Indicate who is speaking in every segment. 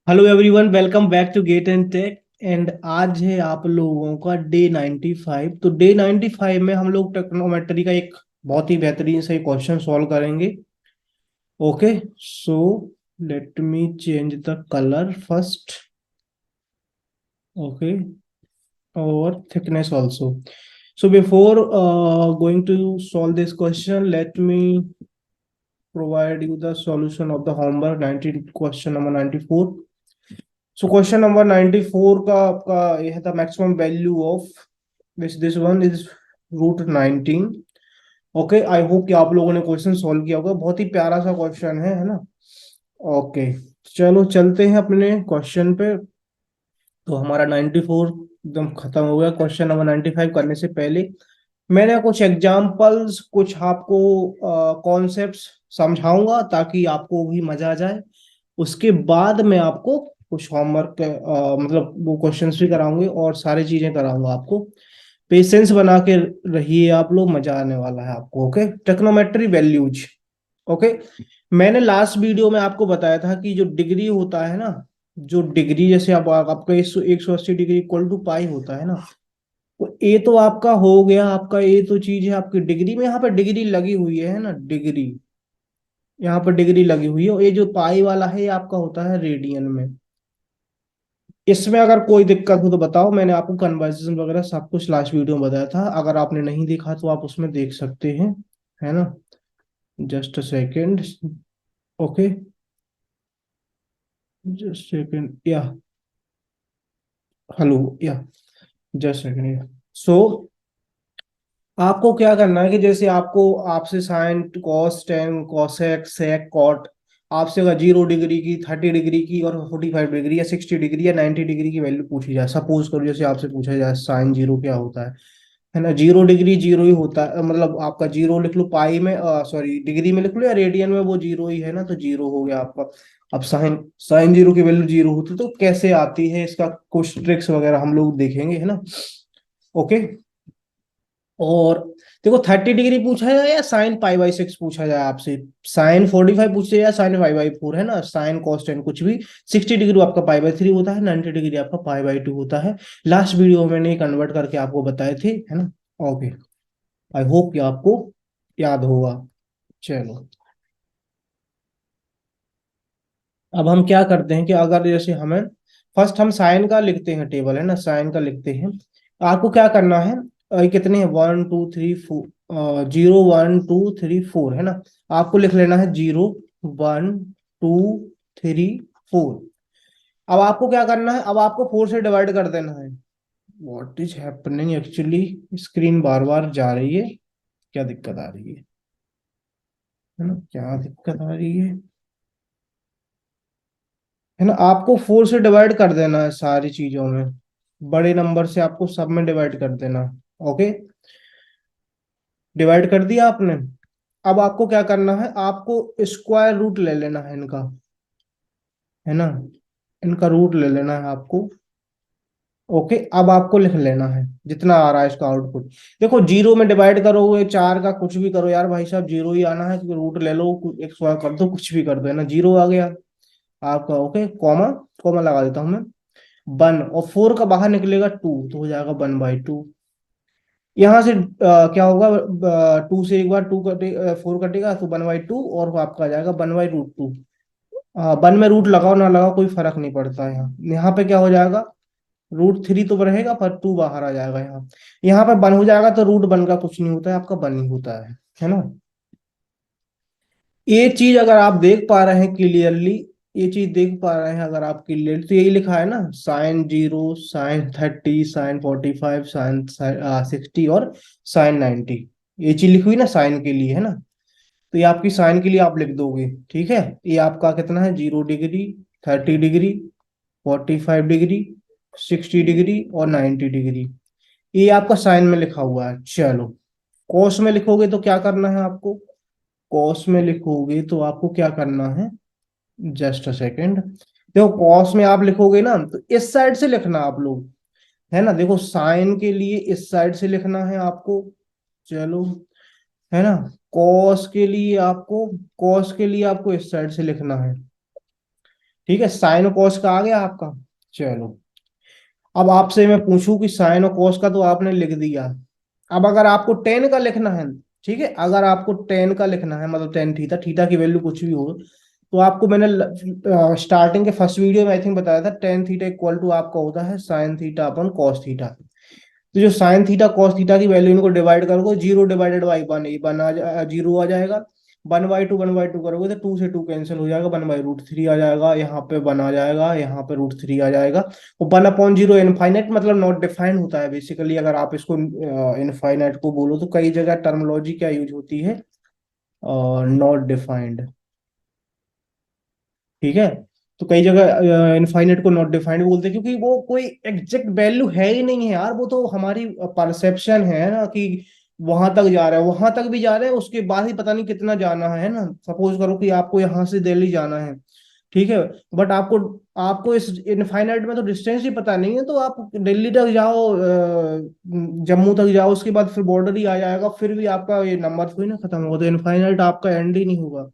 Speaker 1: Hello everyone, welcome back to gate and tech. And आज है आप लोगों का डे 95। तो डे 95 में हम लोग टेक्नोमेट्री का एक बहुत ही बेहतरीन से क्वेश्चन सॉल्व करेंगे। Okay, so let me change the colour first. Okay, और thickness also. So before going to solve this question, let me provide you the solution of the homework 19, question number 94। So question number 94 का आपका यह था, maximum value of this one is √19। Okay, I hope कि आप लोगों ने question solve किया होगा। बहुत ही प्यारा सा क्वेश्चन है ना। ओके, चलो चलते हैं अपने क्वेश्चन पे। तो हमारा 94 एकदम खत्म हो गया। क्वेश्चन नंबर 95 करने से पहले मैंने कुछ एग्जाम्पल्स, कुछ आपको कॉन्सेप्ट्स समझाऊंगा ताकि आपको भी मजा आ जाए। उसके बाद मैं आपको कुछ होमवर्क मतलब वो क्वेश्चंस भी कराऊंगे और सारी चीजें कराऊंगा आपको। पेशेंस बना के रहिए आप लोग, मजा आने वाला है आपको। Okay, टेक्नोमेट्री values. ओके, मैंने लास्ट वीडियो में आपको बताया था कि जो डिग्री होता है ना, जो डिग्री जैसे आप आपका 180 डिग्री इक्वल टू पाई होता है ना। तो ए तो आपका हो गया, आपका ए तो चीज है आपकी डिग्री में। यहाँ पे डिग्री लगी हुई है ना, डिग्री। यहाँ पर डिग्री लगी हुई है, और ये जो पाई वाला है ये आपका होता है रेडियन में। इसमें अगर कोई दिक्कत हो तो बताओ। मैंने आपको कन्वर्सेशन वगैरह सब कुछ लास्ट वीडियो में बताया था। अगर आपने नहीं देखा तो आप उसमें देख सकते हैं, है ना। Just a second. Okay, just second या हेलो या जस्ट सेकेंड या। सो आपको क्या करना है कि जैसे आपको आपसे sine cos tan cosec sec cot, आपसे अगर 0 डिग्री की, 30 डिग्री की और 45 डिग्री या 60 डिग्री या 90 डिग्री की वैल्यू पूछी जाए। सपोज करो जैसे आपसे पूछा जाए साइन जीरो क्या होता है ना। 0 डिग्री जीरो ही होता है, मतलब आपका जीरो लिख लो पाई में, सॉरी डिग्री में लिख लो या रेडियन में, वो जीरो ही है ना, तो जीरो हो गया आपका। अब साइन साइन जीरो की वैल्यू जीरो होती है तो कैसे आती है, इसका कुछ ट्रिक्स वगैरह हम लोग देखेंगे, है ना। ओके, और देखो 30 डिग्री पूछा जाए या साइन पाई/6 पूछा जाए आपसे, साइन 45 पूछे या साइन पाई/4, है ना, साइन कॉस टेन कुछ भी। 60 डिग्री आपका पाई/3 होता है, 90 डिग्री आपका पाई/2 होता है। लास्ट वीडियो में मैंने कन्वर्ट करके आपको बताए थे, है ना। ओके, आई होप कि आपको याद होगा। चलो, अब हम क्या करते हैं कि अगर जैसे हमें फर्स्ट हम साइन का लिखते हैं टेबल, है ना, साइन का लिखते हैं। आपको क्या करना है, ये कितने हैं, 1 2 3 4, 0 1 2 3 4, है ना। आपको लिख लेना है 0 1 2 3 4। अब आपको क्या करना है, अब आपको 4 से डिवाइड कर देना है। What is happening actually, screen बार बार जा रही है। क्या दिक्कत आ रही है ना, क्या दिक्कत आ रही है ना। आपको 4 से डिवाइड कर देना है सारी चीजों में, बड़े नंबर से आपको सब में डिवाइड कर देना। ओके, डिवाइड कर दिया आपने। अब आपको क्या करना है, आपको स्क्वायर रूट ले लेना है इनका, है ना, इनका रूट ले लेना है आपको। ओके, अब आपको लिख लेना है जितना आ रहा है इसका आउटपुट। देखो, जीरो में डिवाइड करोगे, चार का कुछ भी करो यार भाई साहब, जीरो ही आना है, तो रूट ले लो, एक स्क्वायर कर दो, कुछ भी कर दो, है ना, जीरो आ गया आपका। ओके, कॉमा, कॉमा लगा देता हूं मैं। 1 और 4 का बाहर निकलेगा 2, तो हो जाएगा 1/2। यहाँ से क्या होगा, 2 से एक बार 2 कटे, 4 कटेगा तो 1/2, और आपका आ जाएगा 1/√2। 1 में रूट लगाओ ना लगाओ कोई फर्क नहीं पड़ता है। यहाँ यहाँ पे क्या हो जाएगा, √3 तो रहेगा पर 2 बाहर आ जाएगा। यहाँ यहाँ पे 1 हो जाएगा, तो √1 का कुछ नहीं होता है, आपका 1 ही होता है ना। ये चीज अगर आप देख पा रहे हैं क्लियरली, ये चीज देख पा रहे हैं अगर आप क्लियरली, तो यही लिखा है ना, साइन 0, साइन 30, साइन 45, साइन 60 और साइन 90। ये चीज लिखी हुई ना साइन के लिए, है ना। तो ये आपकी साइन के लिए आप लिख दोगे, ठीक है। ये आपका कितना है, 0 डिग्री, 30 डिग्री, 45 डिग्री, 60 डिग्री और 90 डिग्री। ये आपका साइन में लिखा हुआ है। चलो, कोस में लिखोगे तो क्या करना है आपको, कॉस में लिखोगे तो आपको क्या करना है, जस्ट अ सेकेंड। देखो, कॉस में आप लिखोगे ना तो इस साइड से लिखना आप लोग, है ना। देखो, साइन के लिए इस साइड से लिखना है आपको। चलो, है ना। कॉस के लिए आपको, कॉस के लिए आपको इस साइड से लिखना है। ठीक है, साइन और कॉस का आ गया आपका। चलो, अब आपसे मैं पूछूं कि साइन और कॉस का तो आपने लिख दिया। अब अगर आपको टेन का लिखना है, ठीक है, अगर आपको टेन का लिखना है, मतलब टेन थीटा, थीटा की वैल्यू कुछ भी हो, तो आपको मैंने स्टार्टिंग के फर्स्ट वीडियो में आई थिंक बताया था, टेन थीटा इक्वल टू आपका होता है sine theta upon cos theta. तो जो साइन थीटा कॉस थीटा की वैल्यू इनको डिवाइड करोगे, zero divided by one, zero आ जाएगा। वन बाई टू करोगे तो टू से टू कैंसिल हो जाएगा, वन बाई रूट थ्री आ जाएगा, यहाँ पे वन आ जाएगा, यहाँ पे रूट थ्री आ जाएगा। और वन अपॉन जीरो इनफाइनाइट मतलब नॉट डिफाइंड होता है बेसिकली। अगर आप इसको इनफाइनाइट को बोलो तो कई जगह टर्मोलॉजी क्या यूज होती है, नॉट डिफाइंड। ठीक है, तो कई जगह इनफाइनाइट को नॉट डिफाइंड बोलते हैं, क्योंकि वो कोई एग्जैक्ट वैल्यू है ही नहीं है यार, वो तो हमारी परसेप्शन है ना कि वहां तक जा रहा है, वहां तक भी जा रहे हैं, उसके बाद ही पता नहीं कितना जाना है ना। सपोज करो कि आपको यहाँ से दिल्ली जाना है, ठीक है, बट आपको आपको इस इनफाइनाइट में तो डिस्टेंस ही पता नहीं है, तो आप दिल्ली तक जाओ, जम्मू तक जाओ, उसके बाद फिर बॉर्डर ही आ जाएगा, फिर भी आपका ये नंबर थोड़ी ना खत्म होगा, तो इनफाइनाइट आपका एंड ही नहीं होगा,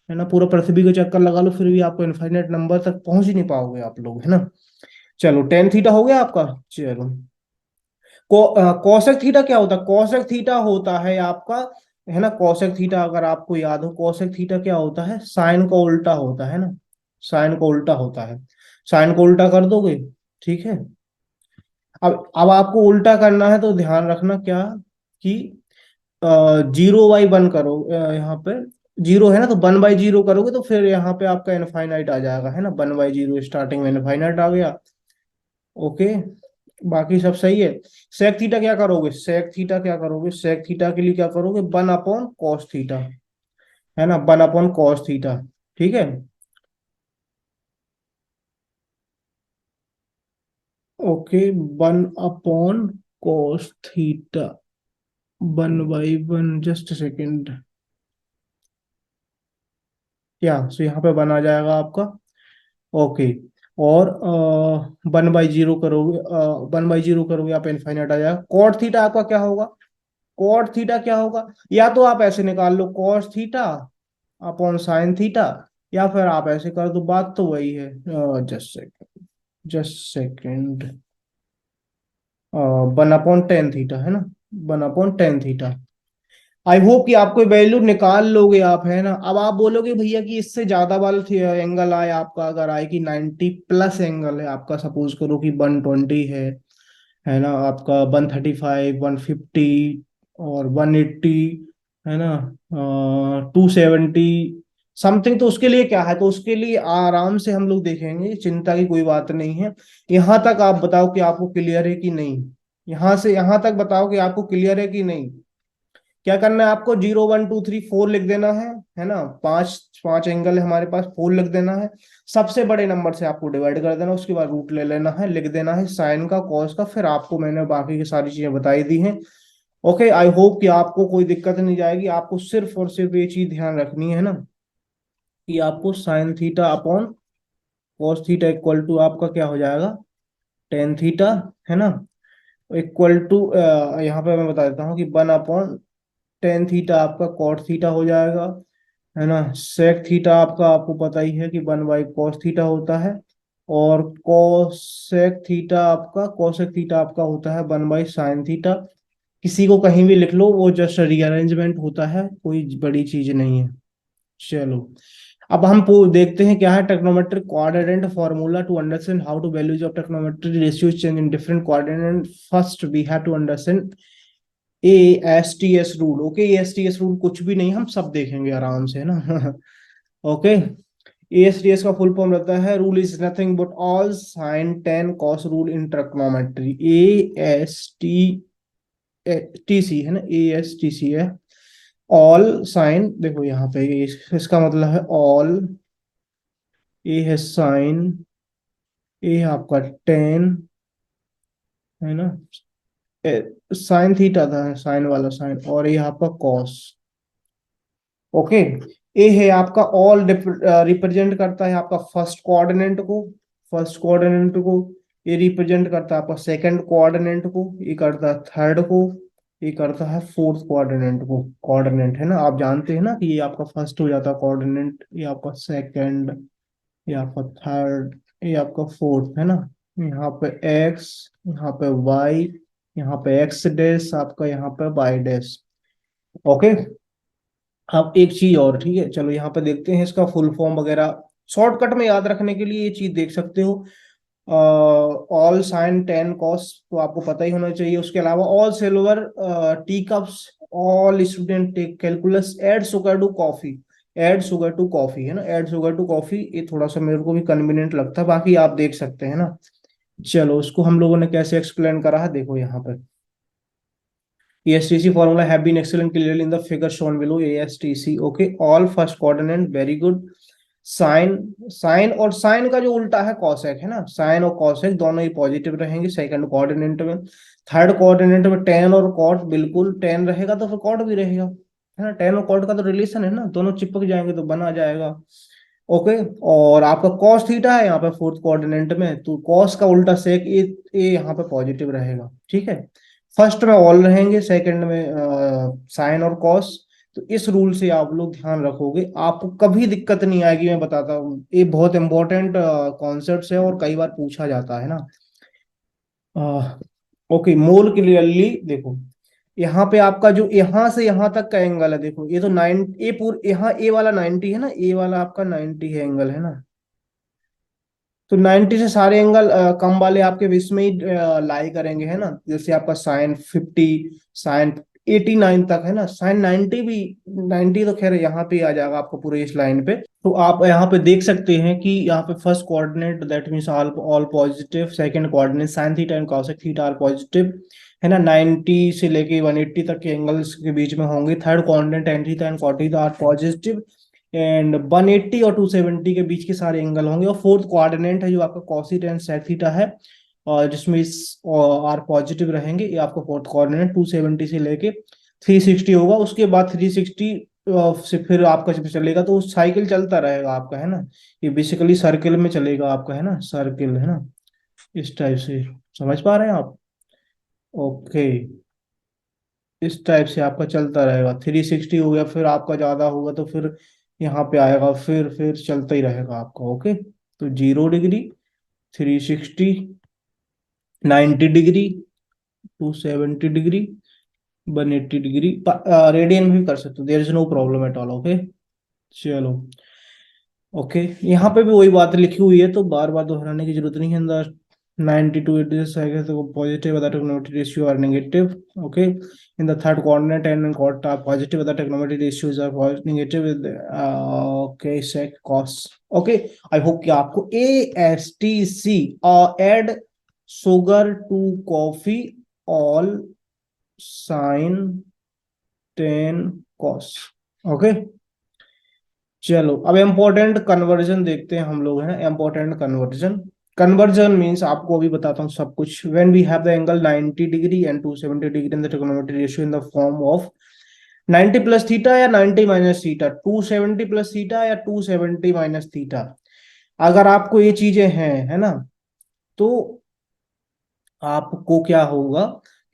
Speaker 1: है ना। पूरा पृथ्वी को चक्कर लगा लो फिर भी आपको इनफाइनाइट नंबर तक पहुंच ही नहीं पाओगे आप लोग, है ना। चलो, टेन थीटा हो गया आपका। चलो, कोसेक थीटा क्या होता है? कोसेक थीटा होता है आपका, है ना, कोसेक थीटा अगर आपको याद हो, कोसेक थीटा क्या होता है? साइन का उल्टा होता है ना, साइन का उल्टा होता है। साइन को उल्टा कर दोगे, ठीक है। अब आपको उल्टा करना है तो ध्यान रखना क्या, कि जीरो बाई वन करो, यहाँ पे जीरो है ना, तो वन बाई जीरो करोगे तो फिर यहाँ पे आपका इनफाइनाइट आ जाएगा, है ना, वन बाई जीरो स्टार्टिंग में इनफाइनाइट आ गया। ओके, बाकी सब सही है। सेक थीटा क्या करोगे? सेक थीटा क्या करोगे? सेक थीटा के लिए क्या करोगे? वन अपॉन कॉस थीटा, है ना, वन अपॉन कॉस थीटा। ठीक है, okay, one upon cos theta, one by one, just second, या सो यहाँ पे वन आ जाएगा आपका। ओके, और वन बाई जीरो करोगे, वन बाई जीरो करोगे आप, इनफाइनाइट आ जाएगा। कॉट थीटा आपका क्या होगा? कॉट थीटा क्या होगा? या तो आप ऐसे निकाल लो, cos theta upon sine theta, या फिर आप ऐसे कर दो, बात तो वही है। Just second, just second, one upon tan theta, है ना, वन अपॉन टेन थीटा। आई होप कि आपको वैल्यू निकाल लोगे आप, है ना। अब आप बोलोगे भैया कि इससे ज्यादा वाला एंगल आए आपका, अगर आए कि 90 प्लस एंगल है आपका, सपोज करो कि 120 है ना, आपका 135, 150 और 180, है ना, 270 समथिंग, तो उसके लिए क्या है, तो उसके लिए आराम से हम लोग देखेंगे, चिंता की कोई बात नहीं है। यहाँ तक आप बताओ कि आपको क्लियर है कि नहीं, यहाँ से यहाँ तक बताओ कि आपको क्लियर है कि नहीं। क्या करना है आपको? Zero one two three four लिख देना है ना, पांच पांच एंगल है हमारे पास, फोर लिख देना है। सबसे बड़े नंबर से आपको डिवाइड कर देना, उसके बाद रूट ले लेना है, लिख देना है साइन का कॉस का, फिर आपको मैंने बाकी की सारी चीजें बताई दी हैं। ओके, आई होप कि आपको कोई दिक्कत नहीं जाएगी। आपको सिर्फ और सिर्फ ये चीज ध्यान रखनी है ना, कि आपको sine theta upon cos theta equal to आपका क्या हो जाएगा? टेन थीटा, है ना, इक्वल टू, यहाँ पे मैं बता देता हूँ कि वन अपॉन टेन थीटा आपका कॉट थीटा हो जाएगा, है ना। सेक थीटा आपका आपको पता ही है कि वन बाई कॉस थीटा होता है, और कोसेक थीटा आपका, कोसेक थीटा आपका होता है वन बाई साइन थीटा। किसी को कहीं भी लिख लो, वो जस्ट रीअरेंजमेंट होता है, कोई बड़ी चीज नहीं है। चलो, अब हम देखते हैं क्या है trigonometric coordinate formula to understand how to values of trigonometric ratios change in different coordinate. First we have to understand A S T S rule. Okay, S T S rule कुछ भी नहीं, हम सब देखेंगे आराम से, है ना। Okay, A S T S का फुल फॉर्म रहता है, rule is nothing but all sine tan cos rule in trigonometry. A S T T C है ना, ए एस टी सी है। ऑल साइन, देखो यहाँ पे इसका मतलब है ऑल, ए है साइन, ए आपका टेन, है ना, साइन थीटा था, साइन वाला साइन, और ये आपका कॉस। ओके, ए है आपका ऑल, रिप्रेजेंट करता है आपका फर्स्ट कोऑर्डिनेट को, फर्स्ट कोऑर्डिनेट को। ये रिप्रेजेंट करता है आपका सेकंड कोऑर्डिनेट को, ये करता है थर्ड को, ये करता है फोर्थ कोऑर्डिनेट को। कोऑर्डिनेट है ना, आप जानते हैं ना कि ये आपका फर्स्ट हो जाता है कोऑर्डिनेट, ये आपका सेकंड, ये आपका थर्ड, ये आपका फोर्थ है ना। यहाँ पे एक्स, यहाँ पे वाई, यहाँ पे एक्स डैश आपका, यहाँ पे वाई डैश। ओके। अब एक चीज और, ठीक है, चलो यहाँ पे देखते हैं इसका फुल फॉर्म वगैरह। शॉर्टकट में याद रखने के लिए ये चीज देख सकते हो। ऑल साइन टेन कॉस तो आपको पता ही होना चाहिए। उसके अलावा all silver tea cups, all student take calculus, add sugar to coffee. Add sugar to coffee है ना, एड शुगर टू कॉफी, ये थोड़ा सा मेरे को भी कन्वीनियंट लगता है, बाकी आप देख सकते हैं ना। चलो उसको हम लोगों ने कैसे एक्सप्लेन करा है, देखो यहाँ पर। ASTC formula have been excellent clearly in the figure shown below. ASTC, okay, all first coordinate very good. Sine, sine और साइन का जो उल्टा है कॉसेक है ना, साइन और कॉसेक दोनों ही पॉजिटिव रहेंगे सेकंड कोऑर्डिनेट में। थर्ड कोऑर्डिनेट में टेन और कॉट, बिल्कुल टेन रहेगा तो फिर कॉट भी रहेगा, है ना। टेन और कॉट का तो रिलेशन है ना, दोनों चिपक जाएंगे तो बना जाएगा। ओके। और आपका कॉस थीटा है यहाँ पे फोर्थ कोऑर्डिनेट में, तो कॉस का उल्टा सेक ए यहाँ पे पॉजिटिव रहेगा, ठीक है। फर्स्ट में ऑल रहेंगे, सेकंड में साइन और कॉस। तो इस रूल से आप लोग ध्यान रखोगे, आपको कभी दिक्कत नहीं आएगी, मैं बताता हूँ, ये बहुत इंपॉर्टेंट कॉन्सेप्ट है और कई बार पूछा जाता है ना। ओके, मोल क्लियरली देखो, यहाँ पे आपका जो यहाँ से यहाँ तक का एंगल है, देखो ये तो नाइन, ए पूरा यहाँ ए वाला 90 है ना, ए वाला आपका 90 है एंगल, है ना। तो 90 से सारे एंगल कम वाले आपके विश में ही लाई करेंगे, है ना। जैसे आपका साइन 50, साइन 89 तक है ना, साइन 90 भी, 90 तो खैर यहाँ पे ही आ जाएगा आपको पूरे इस लाइन पे। तो आप यहाँ पे देख सकते हैं कि यहाँ पे first coordinate that means all all positive, second coordinate sine theta and cosec theta are positive, है ना। 90 से लेके 180 तक के एंगल्स के बीच में होंगे। Third coordinate tan theta and cot theta are positive, and 180 और 270 के बीच के सारे एंगल होंगे। और फोर्थ कोऑर्डिनेट है जो आपका cosec एंड sec थीटा है, और जिसमें इस आर पॉजिटिव रहेंगे। ये आपका फोर्थ कोऑर्डिनेट 270 से लेके 360 होगा। उसके बाद 360 से फिर आपका जब चलेगा तो साइकिल चलता रहेगा आपका, है ना। ये बेसिकली सर्किल में चलेगा आपका, है ना, सर्किल, है ना, इस टाइप से। समझ पा रहे हैं आप? ओके, इस टाइप से आपका चलता रहेगा। 360 हो गया, फिर आपका ज्यादा होगा तो फिर यहाँ पे आएगा, फिर चलता ही रहेगा आपका। ओके, तो 0 degree, 360, 90 degree, 270 degree, 180 degree, radian भी कर सकते हो, there is no problem at all. Okay, चलो। ओके, यहाँ पे भी वही बात लिखी हुई है तो बार बार दोहराने की जरूरत नहीं है। अंदर 92 it is तो positive other trigonometry ratio are negative. Okay, in the third coordinate and cot are positive other trigonometry ratios are negative with okay sec cos. Okay, I hope कि आपको ASTC add sugar to coffee, all sin tan cos. Okay, चलो अब important conversion देखते हैं हम लोग, है ना। इम्पोर्टेंट कन्वर्जन, कन्वर्जन मींस आपको अभी बताता हूँ सब कुछ। When we have the angle 90 degree and 270 degree in the trigonometry ratio in the form of 90 plus theta या 90 माइनस थीटा, 270 प्लस थीटा या 270 माइनस थीटा, अगर आपको ये चीजें हैं, है ना, तो आपको क्या होगा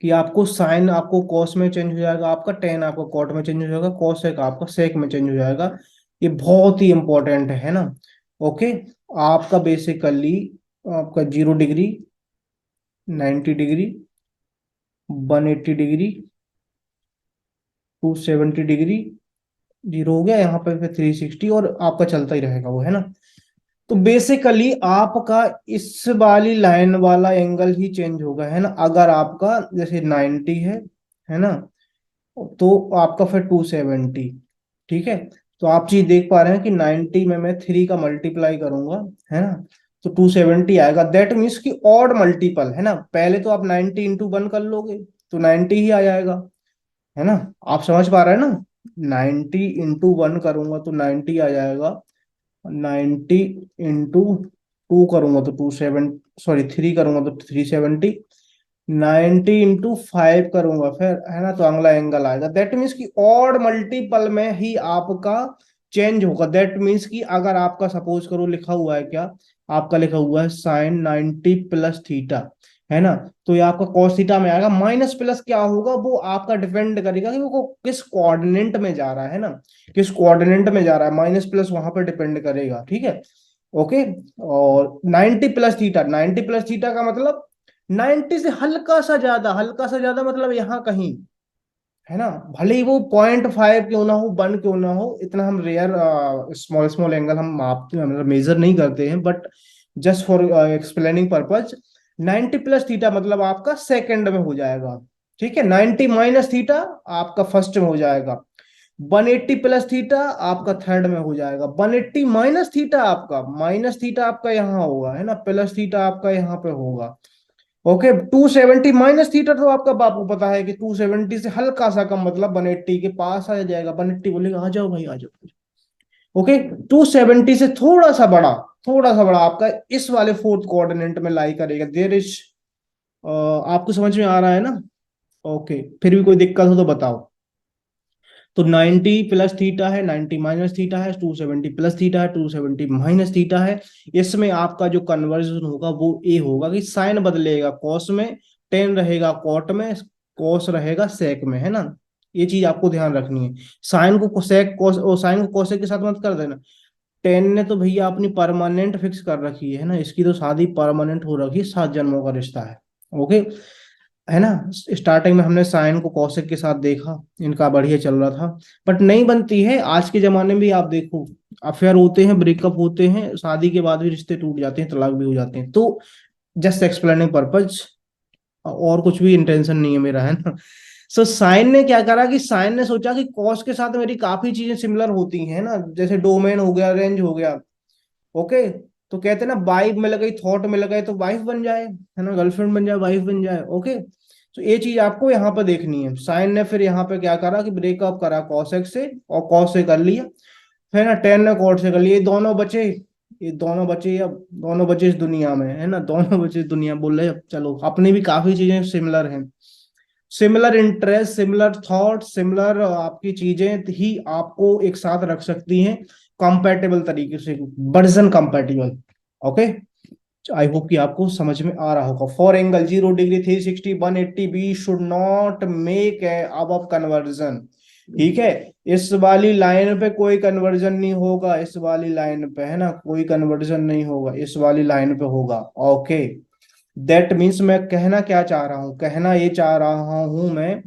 Speaker 1: कि आपको साइन आपको कॉस में चेंज हो जाएगा, आपका टेन आपका कॉट में चेंज हो जाएगा, कॉसेक आपका सेक में चेंज हो जाएगा। ये बहुत ही इंपॉर्टेंट है ना। ओके, आपका बेसिकली आपका 0 degree, 90 degree, 180 degree, 270 degree, zero हो गया यहाँ पे, फिर 360, और आपका चलता ही रहेगा वो, है ना। तो बेसिकली आपका इस वाली लाइन वाला एंगल ही चेंज होगा, है ना। अगर आपका जैसे 90 है ना, तो आपका फिर 270, ठीक है। तो आप चीज देख पा रहे हैं कि 90 में मैं 3 का मल्टीप्लाई करूंगा, है ना, तो 270 आएगा। दैट मीन्स कि ऑड मल्टीपल, है ना। पहले तो आप 90 इंटू 1 कर लोगे तो 90 ही आ जाएगा, है ना। आप समझ पा रहे हैं ना, 90 इंटू 1 करूंगा तो 90 आ जाएगा, 90 इंटू 2 करूंगा तो 27, सॉरी 3 करूंगा तो 370, 90 इंटू 5 करूंगा फिर, है ना, तो अगला एंगल आएगा। दैट मीन्स कि ऑड मल्टीपल में ही आपका चेंज होगा। दैट मीन्स कि अगर आपका सपोज करो लिखा हुआ है क्या, आपका लिखा हुआ है साइन 90 प्लस थीटा, है ना, तो ये आपका cos थीटा में आएगा। माइनस प्लस क्या होगा वो आपका डिपेंड करेगा कि वो किस कोऑर्डिनेट में जा रहा है ना, किस कोऑर्डिनेट में जा रहा है, माइनस प्लस वहां पर डिपेंड करेगा, ठीक है। ओके। और 90 प्लस थीटा, 90 प्लस थीटा का मतलब 90 से हल्का सा ज्यादा, हल्का सा ज्यादा मतलब यहाँ कहीं, है ना। भले ही वो 0.5 क्यों ना हो, 1 क्यों ना हो, इतना हम रेयर स्मॉल स्मॉल एंगल हम मापते मतलब मेजर नहीं करते हैं, but just for explaining purpose 90 plus theta मतलब आपका सेकंड में हो जाएगा, ठीक है। 90 माइनस थीटा आपका फर्स्ट में हो जाएगा। 180 प्लस थीटा आपका थर्ड में हो जाएगा। 180 माइनस थीटा आपका, माइनस थीटा आपका यहाँ होगा, है ना, प्लस थीटा आपका यहाँ पे होगा। ओके। 270 माइनस थीटा तो आपका बाप को पता है कि 270 से हल्का सा कम मतलब 180 के पास आ जाएगा। 180 बोलेगा आ जाओ भाई आ जाओ। ओके। 270 से थोड़ा सा बड़ा, थोड़ा सा बड़ा आपका इस वाले फोर्थ कोऑर्डिनेट में लाई करेगा। देयर इज, आपको समझ में आ रहा है ना। ओके, फिर भी कोई दिक्कत हो तो बताओ। तो 90 प्लस थीटा है, 90 माइनस थीटा है, 270 प्लस थीटा है, 270 माइनस थीटा है। इसमें आपका जो कन्वर्जन होगा वो ए होगा कि साइन बदलेगा कॉस में, टेन रहेगा कॉट में, कॉस रहेगा सेक में, है ना। ये चीज आपको ध्यान रखनी है। साइन को सेक कॉस, और साइन को कॉसेक के साथ मत कर देना। टेन ने तो भैया अपनी परमानेंट फिक्स कर रखी है ना, इसकी तो शादी परमानेंट हो रखी है, 7 जन्मों का रिश्ता है। ओके, है ना। स्टार्टिंग में हमने साइन को कौशिक के साथ देखा, इनका बढ़िया चल रहा था, बट नहीं बनती है। आज के जमाने में भी आप देखो, अफेयर होते हैं, ब्रेकअप होते हैं, शादी के बाद भी रिश्ते टूट जाते हैं, तलाक भी हो जाते हैं। तो जस्ट एक्सप्लेनिंग पर्पज, और कुछ भी इंटेंशन नहीं है मेरा, है ना। सो साइन ने क्या करा कि साइन ने सोचा कि कॉस के साथ मेरी काफी चीजें सिमिलर होती हैं ना, जैसे डोमेन हो गया, रेंज हो गया। ओके। तो कहते हैं ना, वाइब मिल गई, थॉट मिल गए तो वाइफ बन जाए, है ना, गर्लफ्रेंड बन जाए, वाइफ बन जाए। ओके। तो ये चीज आपको यहाँ पर देखनी है। साइन ने फिर यहाँ पे क्या करा कि ब्रेकअप करा कॉसेक से, और कॉस से कर लिया, है ना। टेन ने कॉट से कर लिया, ये दोनों बचे, ये दोनों बचे, अब दोनों बचे इस दुनिया में, है ना, दोनों बचे इस दुनिया में। बोल रहे अब चलो, अपनी भी काफी चीजें सिमिलर हैं, similar interest, similar thought, similar आपकी चीजें ही आपको एक साथ रख सकती हैं कंपैटिबल तरीके से, version compatible. Okay. I hope कि आपको समझ में आ रहा होगा। For angle 0 degree, 360, 180, be should not make a अब कन्वर्जन, ठीक है। इस वाली लाइन पे कोई कन्वर्जन नहीं होगा, इस वाली लाइन पे, है ना, कोई कन्वर्जन नहीं होगा, इस वाली लाइन पे होगा। ओके। दैट मीन्स, मैं कहना क्या चाह रहा हूं, कहना ये चाह रहा हूं मैं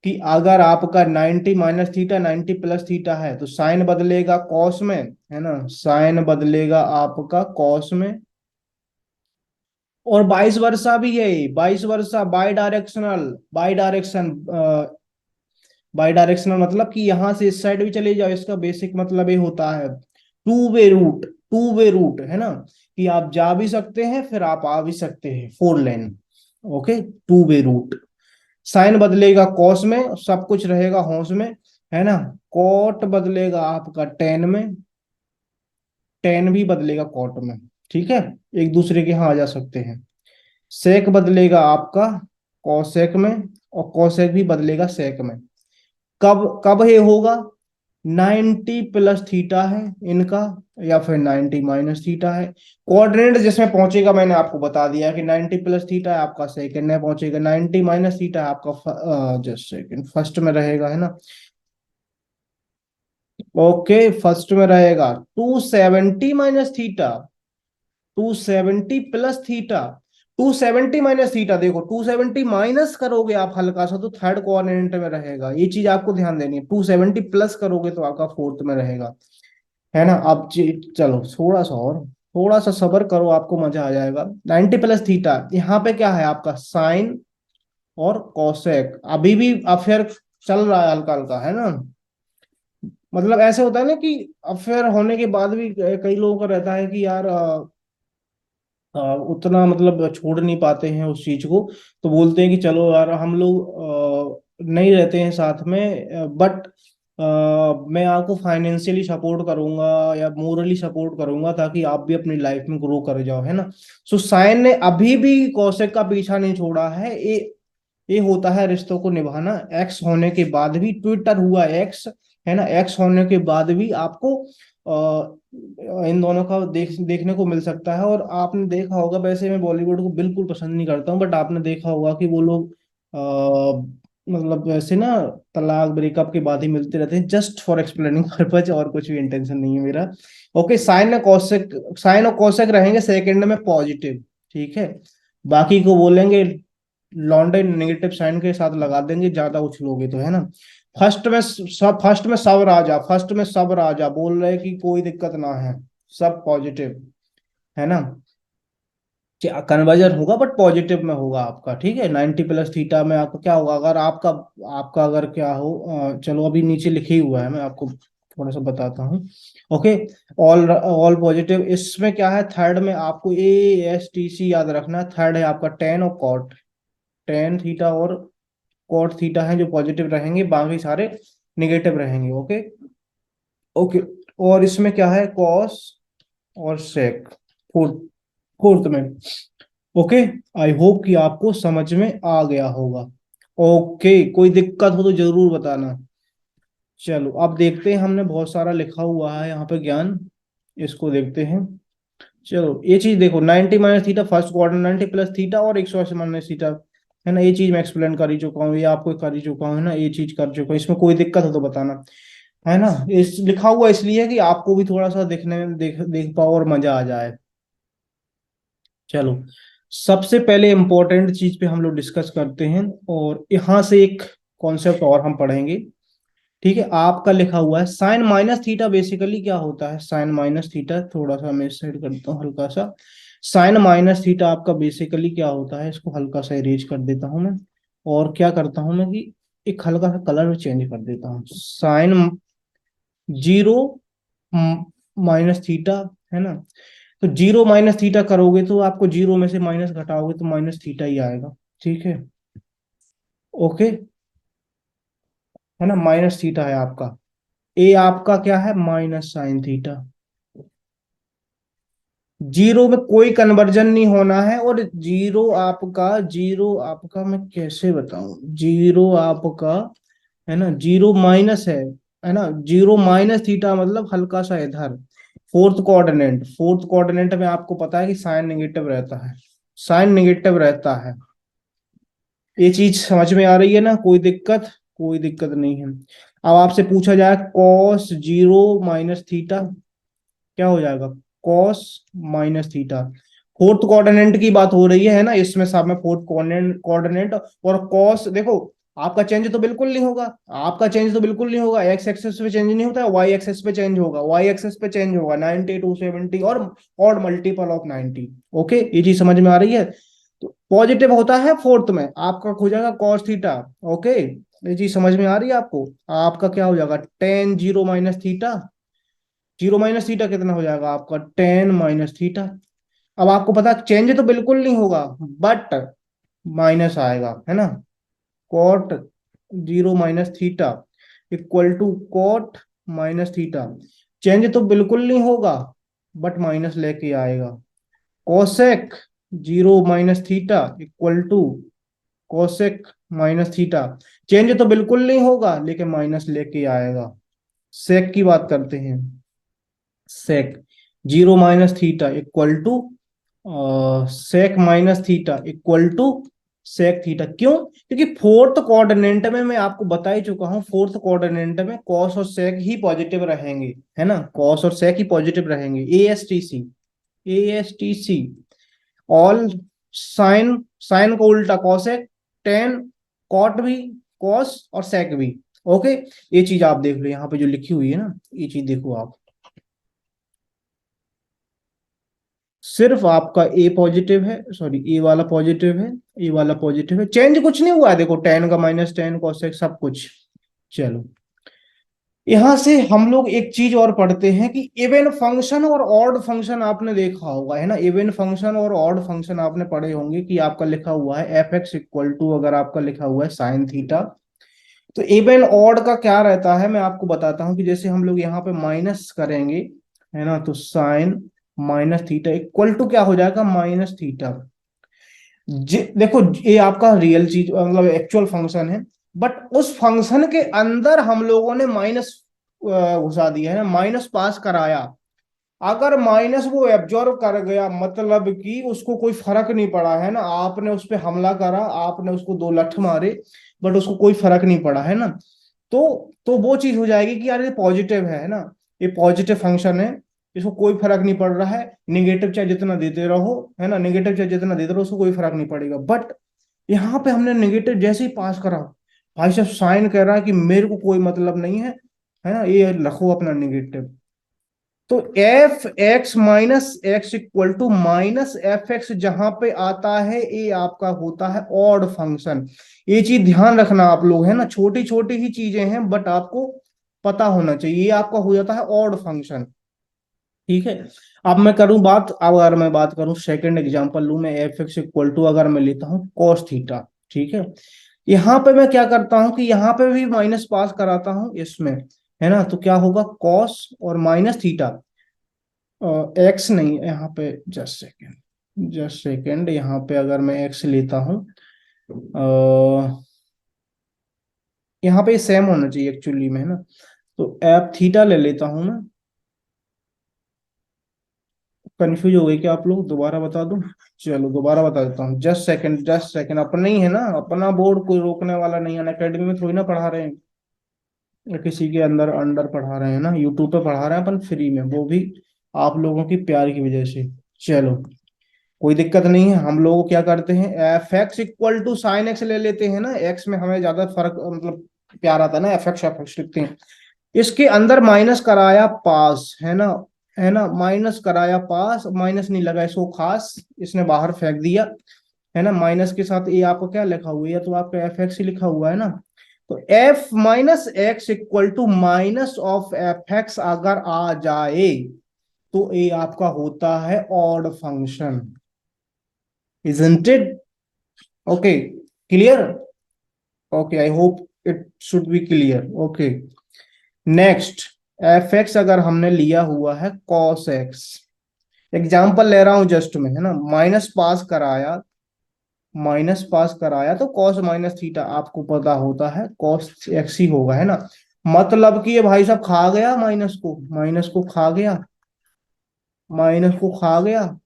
Speaker 1: कि अगर आपका 90 माइनस थीटा 90 प्लस थीटा है तो साइन बदलेगा कॉस में, है ना, साइन बदलेगा आपका कॉस में। और बाइस वर्षा भी है, vice versa, bidirectional, bidirection, bidirectional मतलब कि यहां से इस साइड भी चले जाओ, इसका बेसिक मतलब ये होता है two way route, two way route, है ना, कि आप जा भी सकते हैं फिर आप आ भी सकते हैं, 4 lane. Okay, two way route. Sine बदलेगा कॉस में, सब कुछ रहेगा होश में, है ना। कॉट बदलेगा आपका टेन में, टेन भी बदलेगा कॉट में, ठीक है, एक दूसरे के यहाँ आ जा सकते हैं। सेक बदलेगा आपका कॉसेक में, और कॉसेक भी बदलेगा सेक में। कब कब ये होगा, 90 प्लस थीटा है इनका, या फिर 90 माइनस थीटा है। कोऑर्डिनेट जिसमें पहुंचेगा मैंने आपको बता दिया कि 90 प्लस थीटा है आपका सेकंड में पहुंचेगा, 90 माइनस थीटा है आपका जस्ट सेकंड फर्स्ट में रहेगा, है ना। ओके, फर्स्ट में रहेगा 270 minus theta, 270 plus theta. 270 minus theta, देखो 270 माइनस करोगे आप हल्का सा तो थर्ड कोऑर्डिनेट में रहेगा, ये चीज आपको ध्यान देनी है। 270 प्लस करोगे तो आपका फोर्थ में रहेगा, है ना। अब चलो थोड़ा सा और, थोड़ा सा सबर करो, आपको मजा आ जाएगा। 90 प्लस थीटा, यहाँ पे क्या है आपका साइन और कॉसेक, अभी भी अफेयर चल रहा है हल्का हल्का, है ना। मतलब ऐसे होता है ना कि अफेयर होने के बाद भी कई लोगों का रहता है कि यार उतना मतलब छोड़ नहीं पाते हैं उस चीज को, तो बोलते हैं कि चलो यार हम लोग नहीं रहते हैं साथ में, बट मैं आपको फाइनेंशियली सपोर्ट करूंगा या मोरली सपोर्ट करूंगा ताकि आप भी अपनी लाइफ में ग्रो कर जाओ, है ना। सो साइन ने अभी भी कौशिक का पीछा नहीं छोड़ा है। ये होता है रिश्तों को निभाना। एक्स होने के बाद भी, ट्विटर हुआ एक्स, है ना, एक्स होने के बाद भी आपको इन दोनों का देखने को मिल सकता है। और आपने देखा होगा, वैसे मैं बॉलीवुड को बिल्कुल पसंद नहीं करता हूँ, बट आपने देखा होगा कि वो लोग मतलब वैसे ना तलाक ब्रेकअप के बाद ही मिलते रहते हैं, जस्ट फॉर एक्सप्लेनिंग पर्पज, और कुछ भी इंटेंशन नहीं है मेरा। ओके, साइन और कोसेक रहेंगे सेकंड में पॉजिटिव, ठीक है। बाकी को बोलेंगे लॉन्डे नेगेटिव साइन के साथ लगा देंगे, ज्यादा उछलोगे तो, है ना। फर्स्ट में सब राजा बोल रहे कि कोई दिक्कत ना है, सब पॉजिटिव, है ना। क्या कन्वर्जन होगा बट पॉजिटिव में होगा आपका, ठीक है। 90 प्लस थीटा में आपका क्या होगा, अगर आपका आपका अगर क्या हो, चलो अभी नीचे लिखे ही हुआ है, मैं आपको थोड़ा सा बताता हूँ। Okay, all all positive. इसमें क्या है, थर्ड में आपको ए एस टी सी याद रखना है। थर्ड है आपका टेन और कॉट, टेन थीटा और कॉट थीटा है जो पॉजिटिव रहेंगे, बाकी सारे निगेटिव रहेंगे। ओके ओके, और इसमें क्या है, कॉस और सेक, फोर्थ फोर्थ में। ओके, आई होप कि आपको समझ में आ गया होगा। ओके, कोई दिक्कत हो तो जरूर बताना। चलो अब देखते हैं, हमने बहुत सारा लिखा हुआ है यहाँ पे ज्ञान, इसको देखते हैं। चलो ये चीज देखो, 90 minus theta first quadrant, 90 plus theta और 180 माइनस थीटा, है ना। ये चीज मैं एक्सप्लेन कर ही चुका हूँ, ये आपको कर ही चुका हूँ, है ना। ये चीज कर चुका हूँ, इसमें कोई दिक्कत हो तो बताना, है ना। इस लिखा हुआ इसलिए कि आपको भी थोड़ा सा देखने में देख देख पाओ और मजा आ जाए। चलो, सबसे पहले इंपॉर्टेंट चीज पे हम लोग डिस्कस करते हैं, और यहाँ से एक कॉन्सेप्ट और हम पढ़ेंगे, ठीक है। आपका लिखा हुआ है साइन माइनस थीटा, बेसिकली क्या होता है साइन माइनस थीटा, थोड़ा सा मैं इस साइड करता हूँ हल्का सा। साइन माइनस थीटा आपका बेसिकली क्या होता है, इसको हल्का सा इरेज कर देता हूँ मैं, और क्या करता हूँ मैं कि एक हल्का सा कलर चेंज कर देता हूँ। साइन जीरो माइनस थीटा, है ना। तो जीरो माइनस थीटा करोगे तो आपको जीरो में से माइनस घटाओगे तो माइनस थीटा ही आएगा, ठीक है। ओके, है ना, माइनस थीटा है आपका। ए आपका क्या है, माइनस साइन थीटा। जीरो में कोई कन्वर्जन नहीं होना है, और जीरो आपका मैं कैसे बताऊं, जीरो आपका, है ना, जीरो माइनस है ना। जीरो माइनस थीटा मतलब हल्का सा इधर, फोर्थ कोऑर्डिनेट में आपको पता है कि साइन नेगेटिव रहता है, साइन नेगेटिव रहता है। ये चीज समझ में आ रही है ना, कोई दिक्कत नहीं है। अब आपसे पूछा जाए कॉस जीरो माइनस थीटा, क्या हो जाएगा, cos minus theta. Fourth coordinate की बात हो रही है ना, इसमें सब में फोर्थ कोऑर्डिनेट, और कॉस देखो, आपका चेंज तो बिल्कुल नहीं होगा, आपका चेंज तो बिल्कुल नहीं होगा, एक्स एक्सेस पे चेंज नहीं होता है, वाई एक्सेस पे चेंज होगा, वाई एक्सेस पे चेंज होगा 90 270 और ऑड मल्टीपल ऑफ 90। ओके, ये चीज समझ में आ रही है। तो पॉजिटिव होता है फोर्थ में, आपका हो जाएगा कॉस थीटा। ओके, ये चीज समझ में आ रही है आपको। आपका क्या हो जाएगा, ten zero minus theta, zero minus theta कितना हो जाएगा आपका, टेन माइनस थीटा। अब आपको पता चेंज तो बिल्कुल नहीं होगा, बट माइनस आएगा, है ना। Cot zero minus theta equal to cot minus theta. Change तो बिल्कुल नहीं होगा, बट माइनस लेके आएगा। Cosec zero minus theta equal to cosec minus theta. Change तो बिल्कुल नहीं होगा, लेकिन माइनस लेके आएगा। सेक की बात करते हैं, sec zero minus theta equal to sec minus theta equal to sec theta. क्यों, क्योंकि फोर्थ कोऑर्डिनेट में मैं आपको बता ही चुका हूं, फोर्थ कोऑर्डिनेट में कॉस और सेक ही पॉजिटिव रहेंगे, है ना। कॉस और सेक ही पॉजिटिव रहेंगे, A S T C all. Sine sine को उल्टा कॉसेक, टेन कॉट भी, कॉस और सेक भी। ओके, ये चीज आप देख लो यहाँ पे जो लिखी हुई है ना, ये चीज देखो आप, सिर्फ आपका ए पॉजिटिव है, सॉरी ए वाला पॉजिटिव है, ए वाला पॉजिटिव है, चेंज कुछ नहीं हुआ है, देखो टेन का माइनस टेन कॉसेक सब कुछ। चलो, यहां से हम लोग एक चीज और पढ़ते हैं कि इवन फंक्शन और ऑड फंक्शन आपने देखा होगा, है ना। इवन फंक्शन और ऑड फंक्शन आपने पढ़े होंगे कि आपका लिखा हुआ है एफ एक्स इक्वल टू, अगर आपका लिखा हुआ है साइन थीटा, तो इवन ऑड का क्या रहता है मैं आपको बताता हूं कि जैसे हम लोग यहाँ पे माइनस करेंगे, है ना, तो sine minus theta equal to क्या हो जाएगा, माइनस थीटा। देखो ये आपका रियल चीज मतलब एक्चुअल फंक्शन है, बट उस फंक्शन के अंदर हम लोगों ने माइनस घुसा दिया है ना, माइनस पास कराया। अगर माइनस वो एब्जॉर्व कर गया, मतलब कि उसको कोई फर्क नहीं पड़ा है ना, आपने उस पर हमला करा, आपने उसको दो लठ मारे, बट उसको कोई फर्क नहीं पड़ा है ना, तो वो चीज हो जाएगी कि यार ये पॉजिटिव है ना, ये पॉजिटिव फंक्शन है, इसको कोई फर्क नहीं पड़ रहा है, निगेटिव चाहे जितना देते रहो है ना, निगेटिव चाहे जितना देते रहो उसको कोई फर्क नहीं पड़ेगा। बट यहाँ पे हमने निगेटिव जैसे ही पास करा, भाई साहब साइन कह रहा है कि मेरे को कोई मतलब नहीं है ना, ये रखो अपना निगेटिव। तो f x minus x equal to minus f x जहां पे आता है, ये आपका होता है ऑड फंक्शन। ये चीज ध्यान रखना आप लोग, है ना, छोटी छोटी ही चीजें हैं बट आपको पता होना चाहिए, ये आपका हो जाता है ऑड फंक्शन। ठीक है। अब मैं करूं बात, अब अगर मैं बात करूं सेकंड एग्जांपल लूं मैं, एफ एक्स इक्वल टू अगर मैं लेता हूं कॉस थीटा। ठीक है। यहाँ पे मैं क्या करता हूं कि यहाँ पे भी माइनस पास कराता हूं इसमें, है ना, तो क्या होगा कॉस और माइनस थीटा, एक्स नहीं यहाँ पे, जस्ट सेकेंड जस्ट सेकेंड, यहाँ पे अगर मैं एक्स लेता हूँ, यहाँ पे सेम होना चाहिए एक्चुअली में, है ना, तो एप थीटा ले लेता हूँ मैं। कंफ्यूज हो गई क्या आप लोग, दोबारा बता दूं? चलो दोबारा बता देता हूँ, जस्ट सेकंड, अपना ही है ना, अपना बोर्ड कोई रोकने वाला नहीं है, अकेडमी में थोड़ी ना पढ़ा रहे हैं या किसी के अंदर अंडर पढ़ा रहे हैं ना, यूट्यूब पे पढ़ा रहे हैं अपन फ्री में, वो भी आप लोगों की प्यार की वजह से। चलो कोई दिक्कत नहीं है, हम लोग क्या करते हैं f x equal to sine x ले लेते हैं ना, एक्स में हमें ज्यादा फर्क मतलब प्यार आता है ना, एफ एक्स लिखते हैं। इसके अंदर माइनस कराया पास, है ना माइनस कराया पास, माइनस नहीं लगा इसको खास, इसने बाहर फेंक दिया, है ना, माइनस के साथ ये आपको क्या लिखा हुआ है, तो आपका एफ एक्स ही लिखा हुआ है ना, तो f minus x equal to minus of f x अगर आ जाए तो ये आपका होता है odd function, isn't it? Okay, clear? Okay, I hope it should be clear. Okay, next, F x अगर हमने लिया हुआ है कॉस एक्स, एग्जाम्पल ले रहा हूं जस्ट में, है ना, माइनस पास कराया तो कॉस माइनस थीटा आपको पता होता है कॉस एक्स ही होगा, है ना, मतलब कि ये भाई साहब खा गया माइनस को खा गया, माइनस को खा गया,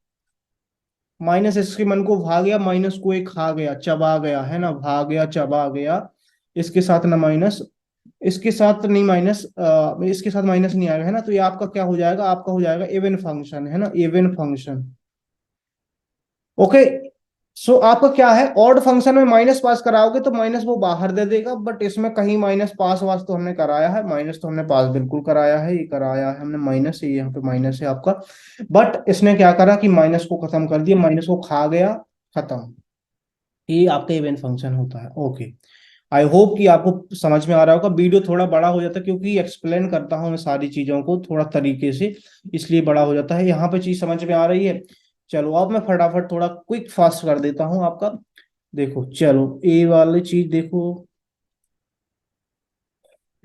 Speaker 1: माइनस इसके मन को भा गया, माइनस को एक खा गया, चबा गया, है ना, भा गया चबा गया, इसके साथ ना माइनस, इसके साथ नहीं माइनस, इसके साथ माइनस नहीं आएगा, है ना, तो ये आपका क्या हो जाएगा, आपका हो जाएगा इवन फंक्शन, है ना, इवन फंक्शन। ओके। सो आपका क्या है, ऑड फंक्शन में माइनस पास कराओगे तो माइनस वो बाहर दे देगा, बट इसमें कहीं माइनस पास वास तो हमने कराया है, माइनस तो हमने पास बिल्कुल कराया है, ये कराया है हमने माइनस, ये यहाँ पे माइनस है आपका, बट इसने क्या करा कि माइनस को खत्म कर दिया, माइनस को खा गया, खत्म, ये आपका इवन फंक्शन होता है। ओके, आई होप कि आपको समझ में आ रहा होगा, वीडियो थोड़ा बड़ा हो जाता है क्योंकि एक्सप्लेन करता हूँ मैं सारी चीजों को थोड़ा तरीके से, इसलिए बड़ा हो जाता है, यहाँ पे चीज समझ में आ रही है। चलो अब मैं फटाफट थोड़ा क्विक फास्ट कर देता हूँ आपका, देखो चलो ए वाली चीज देखो,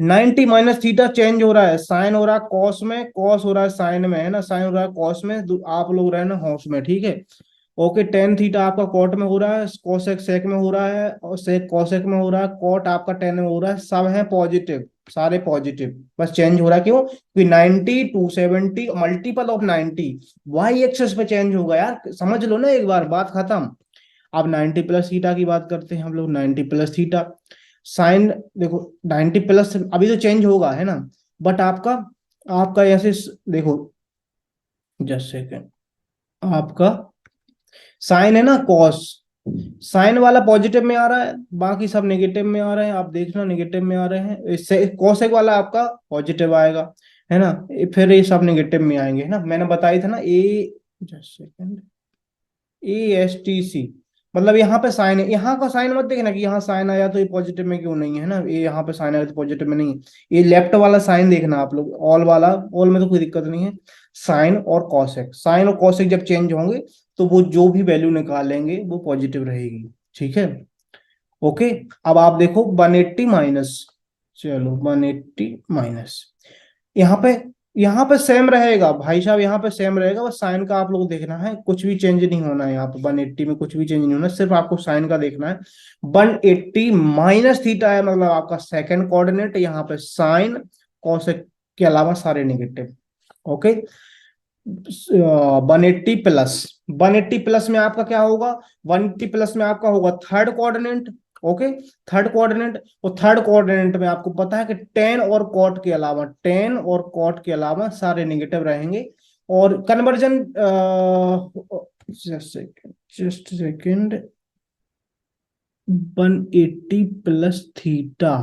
Speaker 1: 90 माइनस थीटा चेंज हो रहा है, साइन हो रहा है कॉस में, कॉस हो रहा है साइन में, है ना, साइन हो रहा है कॉस में, आप लोग रहना हॉस में, ठीक है। ओके, टेन थीटा आपका कॉट में हो रहा है, कोसेक सेक में हो रहा है, और सेक कोसेक में हो रहा है, कॉट आपका टेन में हो रहा है, सब है पॉजिटिव, सारे पॉजिटिव, बस चेंज हो रहा है क्यों, क्योंकि 90 270 मल्टीपल ऑफ 90 वाई एक्सेस पे चेंज होगा यार, समझ लो ना एक बार, बात खत्म। अब 90 प्लस थीटा की बात करते हैं हम लोग, 90 प्लस थीटा साइन, देखो 90 प्लस अभी तो चेंज होगा, है ना, बट आपका आपका ऐसे देखो, जस्ट सेकेंड, आपका साइन है ना कॉस, साइन वाला पॉजिटिव में आ रहा है, बाकी सब नेगेटिव में आ रहे हैं, आप देखना नेगेटिव में आ रहे हैं, इससे कोसेक वाला आपका पॉजिटिव आएगा, है ना, फिर ये सब नेगेटिव में आएंगे, है ना, मैंने बताई था ना ए, just second, A S T C, मतलब यहाँ पे साइन है, यहाँ का साइन मत देखना कि यहाँ साइन आया तो ये पॉजिटिव में क्यों नहीं है ना, ये यहाँ पे साइन आया तो पॉजिटिव में नहीं है, ये लेफ्ट वाला साइन देखना आप लोग, ऑल वाला, ऑल में तो कोई दिक्कत नहीं है, साइन और कॉसेक, साइन और कॉसेक जब चेंज होंगे तो वो जो भी वैल्यू निकालेंगे वो पॉजिटिव रहेगी, ठीक है। ओके, अब आप देखो 180 माइनस, चलो 180 माइनस, यहाँ पे यहाँ पे सेम रहेगा भाई साहब, यहाँ पे सेम रहेगा, बस साइन का आप लोग देखना है, कुछ भी चेंज नहीं होना है यहाँ पे, 180 में कुछ भी चेंज नहीं होना, सिर्फ आपको साइन का देखना है। 180 माइनस थीटा है, मतलब आपका सेकंड कोऑर्डिनेट, यहाँ पे साइन कॉसेक के अलावा सारे नेगेटिव। ओके, 180 प्लस, 180 प्लस में आपका क्या होगा, 180 प्लस में आपका होगा third coordinate. Okay, third coordinate, और थर्ड कोऑर्डिनेट में आपको पता है कि टेन और कॉट के अलावा, टेन और कॉट के अलावा सारे नेगेटिव रहेंगे। और conversion, just second, 180 plus theta,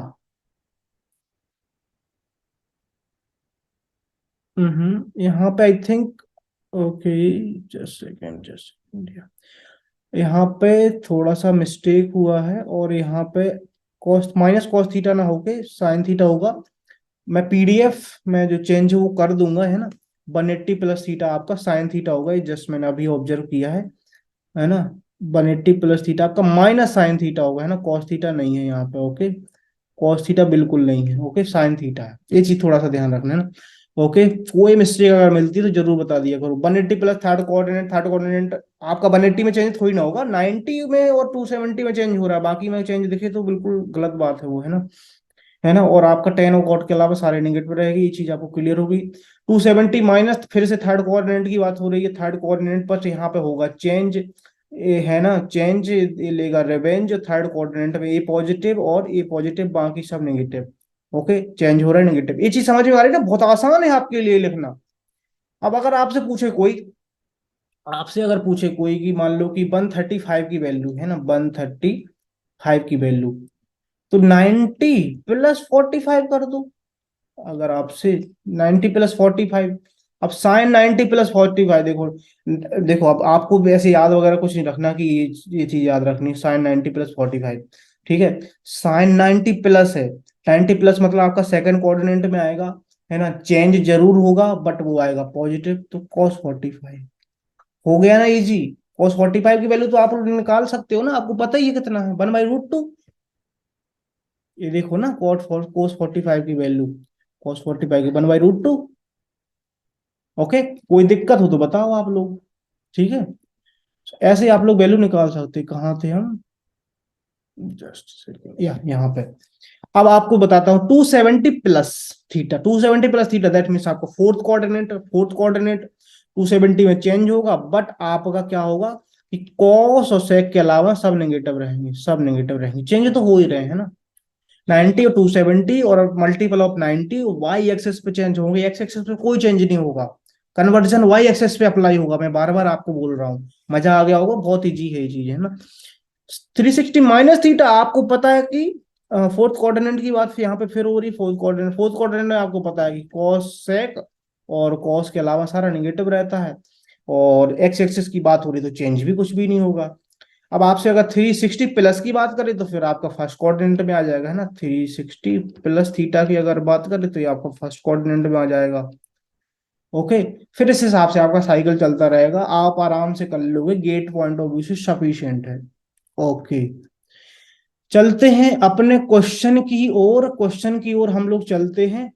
Speaker 1: यहाँ पे I think, okay, just second, just second, यहाँ पे थोड़ा सा मिस्टेक हुआ है, और यहाँ पे कॉस माइनस कॉस थीटा ना होके साइन थीटा होगा। मैं पीडीएफ में जो चेंज है वो कर दूंगा, है ना। 180 प्लस थीटा आपका साइन थीटा होगा, ये जस्ट मैंने अभी ऑब्जर्व किया है ना। 180 प्लस थीटा आपका माइनस साइन थीटा होगा, है ना, कॉस थीटा नहीं है यहाँ पे। ओके, कॉस थीटा बिल्कुल नहीं है, ओके, साइन थीटा है, ये चीज थोड़ा सा ध्यान रखना है ना। ओके, कोई मिस्टेक अगर मिलती है तो जरूर बता दिया करो। 180 plus third coordinate, third coordinate आपका 180 में चेंज थोड़ी ना होगा, 90 में और 270 में चेंज हो रहा है, बाकी में चेंज दिखे तो बिल्कुल गलत बात है वो, है ना। है ना, और आपका टेन और कॉट के अलावा सारे नेगेटिव रहेगी, ये चीज आपको क्लियर होगी। 270 माइनस, फिर से थर्ड कोऑर्डिनेट की बात हो रही है, थर्ड कोऑर्डिनेट पर यहाँ पे होगा चेंज, है ना, चेंज ये लेगा रेवेंज थर्ड कोऑर्डिनेट में, ए पॉजिटिव और ए पॉजिटिव, बाकी सब नेगेटिव। ओके, चेंज हो रहा है नेगेटिव, ये चीज समझ में आ रही है ना, बहुत आसान है आपके लिए लिखना। अब अगर आपसे अगर पूछे कोई कि मान लो कि 135 की वैल्यू है ना, 135 की वैल्यू, तो 90 प्लस 45 कर दो। अगर आपसे 90 प्लस 45, अब साइन 90 प्लस 45, देखो, देखो अब आपको भी ऐसे याद वगैरह कुछ नहीं रखना कि ये चीज याद रखनी, साइन 90 प्लस 45, ठीक है। साइन 90 प्लस है, 90 प्लस मतलब आपका सेकंड कोऑर्डिनेट में आएगा, है ना, चेंज जरूर होगा बट वो आएगा पॉजिटिव, तो cos 45 हो गया ना इजी। cos 45 की वैल्यू तो आप लोग निकाल सकते हो ना, आपको पता ही है कितना है, 1/√2। ये देखो ना, cos 45 की वैल्यू, cos 45 की 1/√2। ओके, कोई दिक्कत हो तो बताओ आप लोग, ठीक है। ऐसे ही आप लोग वैल्यू निकाल सकते हैं। कहाँ थे हम, जस्ट यहाँ पे। अब आपको बताता हूँ 270 plus theta, 270 plus theta, that means आपको फोर्थ कोऑर्डिनेट 270 में चेंज होगा, बट आपका क्या होगा कि कॉस और सेक के अलावा सब नेगेटिव रहेंगे, सब नेगेटिव रहेंगे, चेंज तो हो ही रहे हैं ना। 90 और 270 और मल्टीपल ऑफ 90 वाई एक्सेस पे चेंज होंगे, एक्स एक्सेस पे कोई चेंज नहीं होगा। कन्वर्जन वाई एक्सेस पे अप्लाई होगा, मैं बार बार आपको बोल रहा हूँ, मजा आ गया होगा, बहुत इजी है ये चीज, है ना। 360 माइनस थीटा, आपको पता है कि फोर्थ कोऑर्डिनेट की बात यहाँ पे फिर हो रही, फोर्थ कोऑर्डिनेट में आपको पता है कि कॉस सेक और कॉस के अलावा सारा निगेटिव रहता है, और एक्स एक्सिस की बात हो रही तो चेंज भी कुछ भी नहीं होगा। अब आपसे अगर 360 प्लस की बात करें तो फिर आपका फर्स्ट कोऑर्डिनेट में आ जाएगा, है ना, 360 प्लस थीटा की अगर बात करें तो ये आपका फर्स्ट कोऑर्डिनेट में आ जाएगा। ओके, फिर इस हिसाब से आपका साइकिल चलता रहेगा, आप आराम से कर लोगे, गेट पॉइंट ऑफ व्यू से सफिशियंट है। ओके, चलते हैं अपने क्वेश्चन की ओर हम लोग चलते हैं।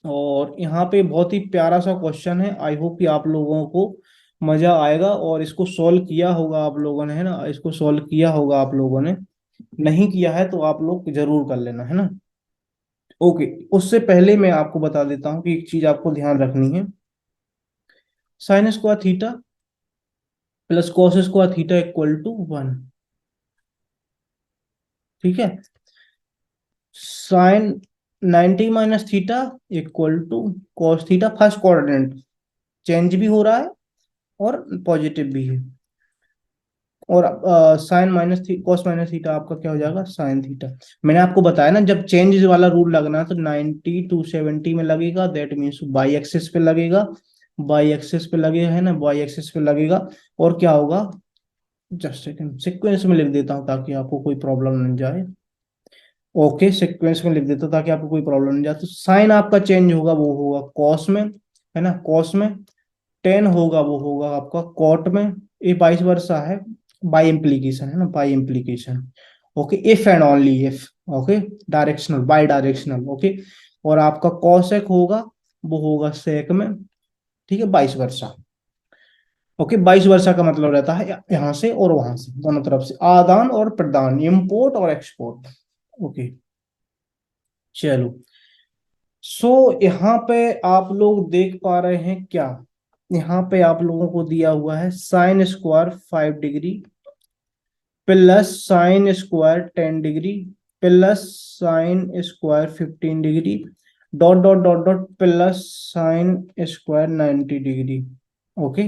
Speaker 1: और यहाँ पे बहुत ही प्यारा सा क्वेश्चन है, आई होप कि आप लोगों को मजा आएगा, और इसको सॉल्व किया होगा आप लोगों ने, है ना, इसको सॉल्व किया होगा आप लोगों ने, नहीं किया है तो आप लोग जरूर कर लेना, है ना। ओके, उससे पहले मैं आपको बता देता हूँ कि एक चीज आपको ध्यान रखनी है, sine square theta plus cos square theta equal to 1, ठीक है। Sine 90 minus theta equal to cos theta, first coordinate change भी हो रहा है और पॉजिटिव भी है, और sine minus the cos minus theta आपका क्या हो जाएगा, साइन थीटा। मैंने आपको बताया ना, जब चेंज वाला रूल लगना है तो 90 270 में लगेगा, दैट मीन्स बाई एक्सिस पे लगेगा, बाई एक्सिस पे लगेगा, है ना, बाई एक्सिस पे लगेगा। और क्या होगा, जस्ट सेकंड, सीक्वेंस में लिख देता हूँ ताकि आपको कोई प्रॉब्लम नहीं जाए। ओके, सीक्वेंस में लिख देता हूँ ताकि आपको कोई प्रॉब्लम नहीं जाए। तो साइन आपका चेंज होगा, वो होगा कॉस में, है ना, कॉस में। टेन होगा, वो होगा आपका कॉट में। ये वाइस वर्सा है, बाय इम्प्लीकेशन, है ना, bi implication. Okay, if and only if, okay, directional, bi directional, okay. और आपका कॉसेक होगा, वो होगा सेक में, ठीक है, बाइस वर्षा। ओके, बाइस वर्षा का मतलब रहता है यहाँ से और वहां से, दोनों तरफ से आदान और प्रदान, इंपोर्ट और एक्सपोर्ट। ओके, चलो। सो यहाँ पे आप लोग देख पा रहे हैं क्या, यहाँ पे आप लोगों को दिया हुआ है sine square 5 degree plus sine square 10 degree plus sine square 15 degree dot dot dot dot plus sine square 90 degree. Okay,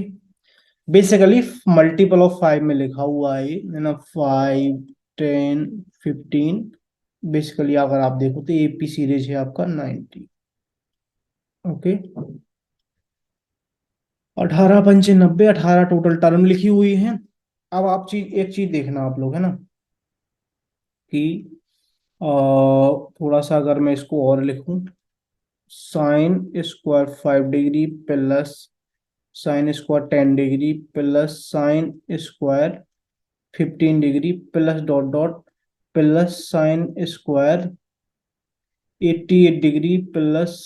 Speaker 1: basically multiple of 5 में लिखा हुआ है ये ना, 5, 10, 15। बेसिकली अगर आप देखो तो एपी सीरीज है आपका 90। ओके, 18 पंचे 90, 18 टोटल टर्म लिखी हुई है। अब आप एक चीज देखना आप लोग, है ना, कि थोड़ा सा अगर मैं इसको और लिखूं, sine square 5 degree plus sine square 10 degree plus sine square 15 degree plus dot dot plus sine square 88 degree plus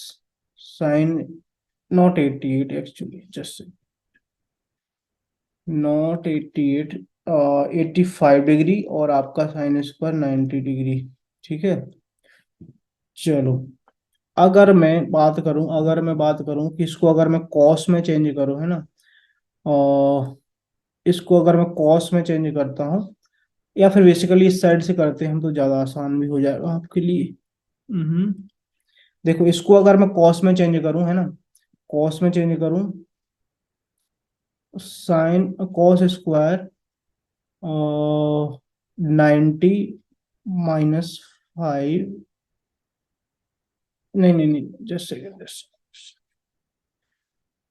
Speaker 1: sign, not 88 actually, just not 88, 85 degree और आपका साइन स्क्वायर 90 डिग्री। ठीक है, चलो, अगर मैं बात करूं कि इसको अगर मैं कॉस में चेंज करूं, है ना, और इसको अगर मैं कॉस में चेंज करता हूं, या फिर बेसिकली इस साइड से करते हैं हम तो ज्यादा आसान भी हो जाएगा आपके लिए। हम्म देखो, इसको अगर मैं कॉस में चेंज करूं, है ना, कॉस में चेंज करूं, साइन कॉस स्क्वायर 90 - 5, नहीं नहीं नहीं, जस्ट सेकेंड,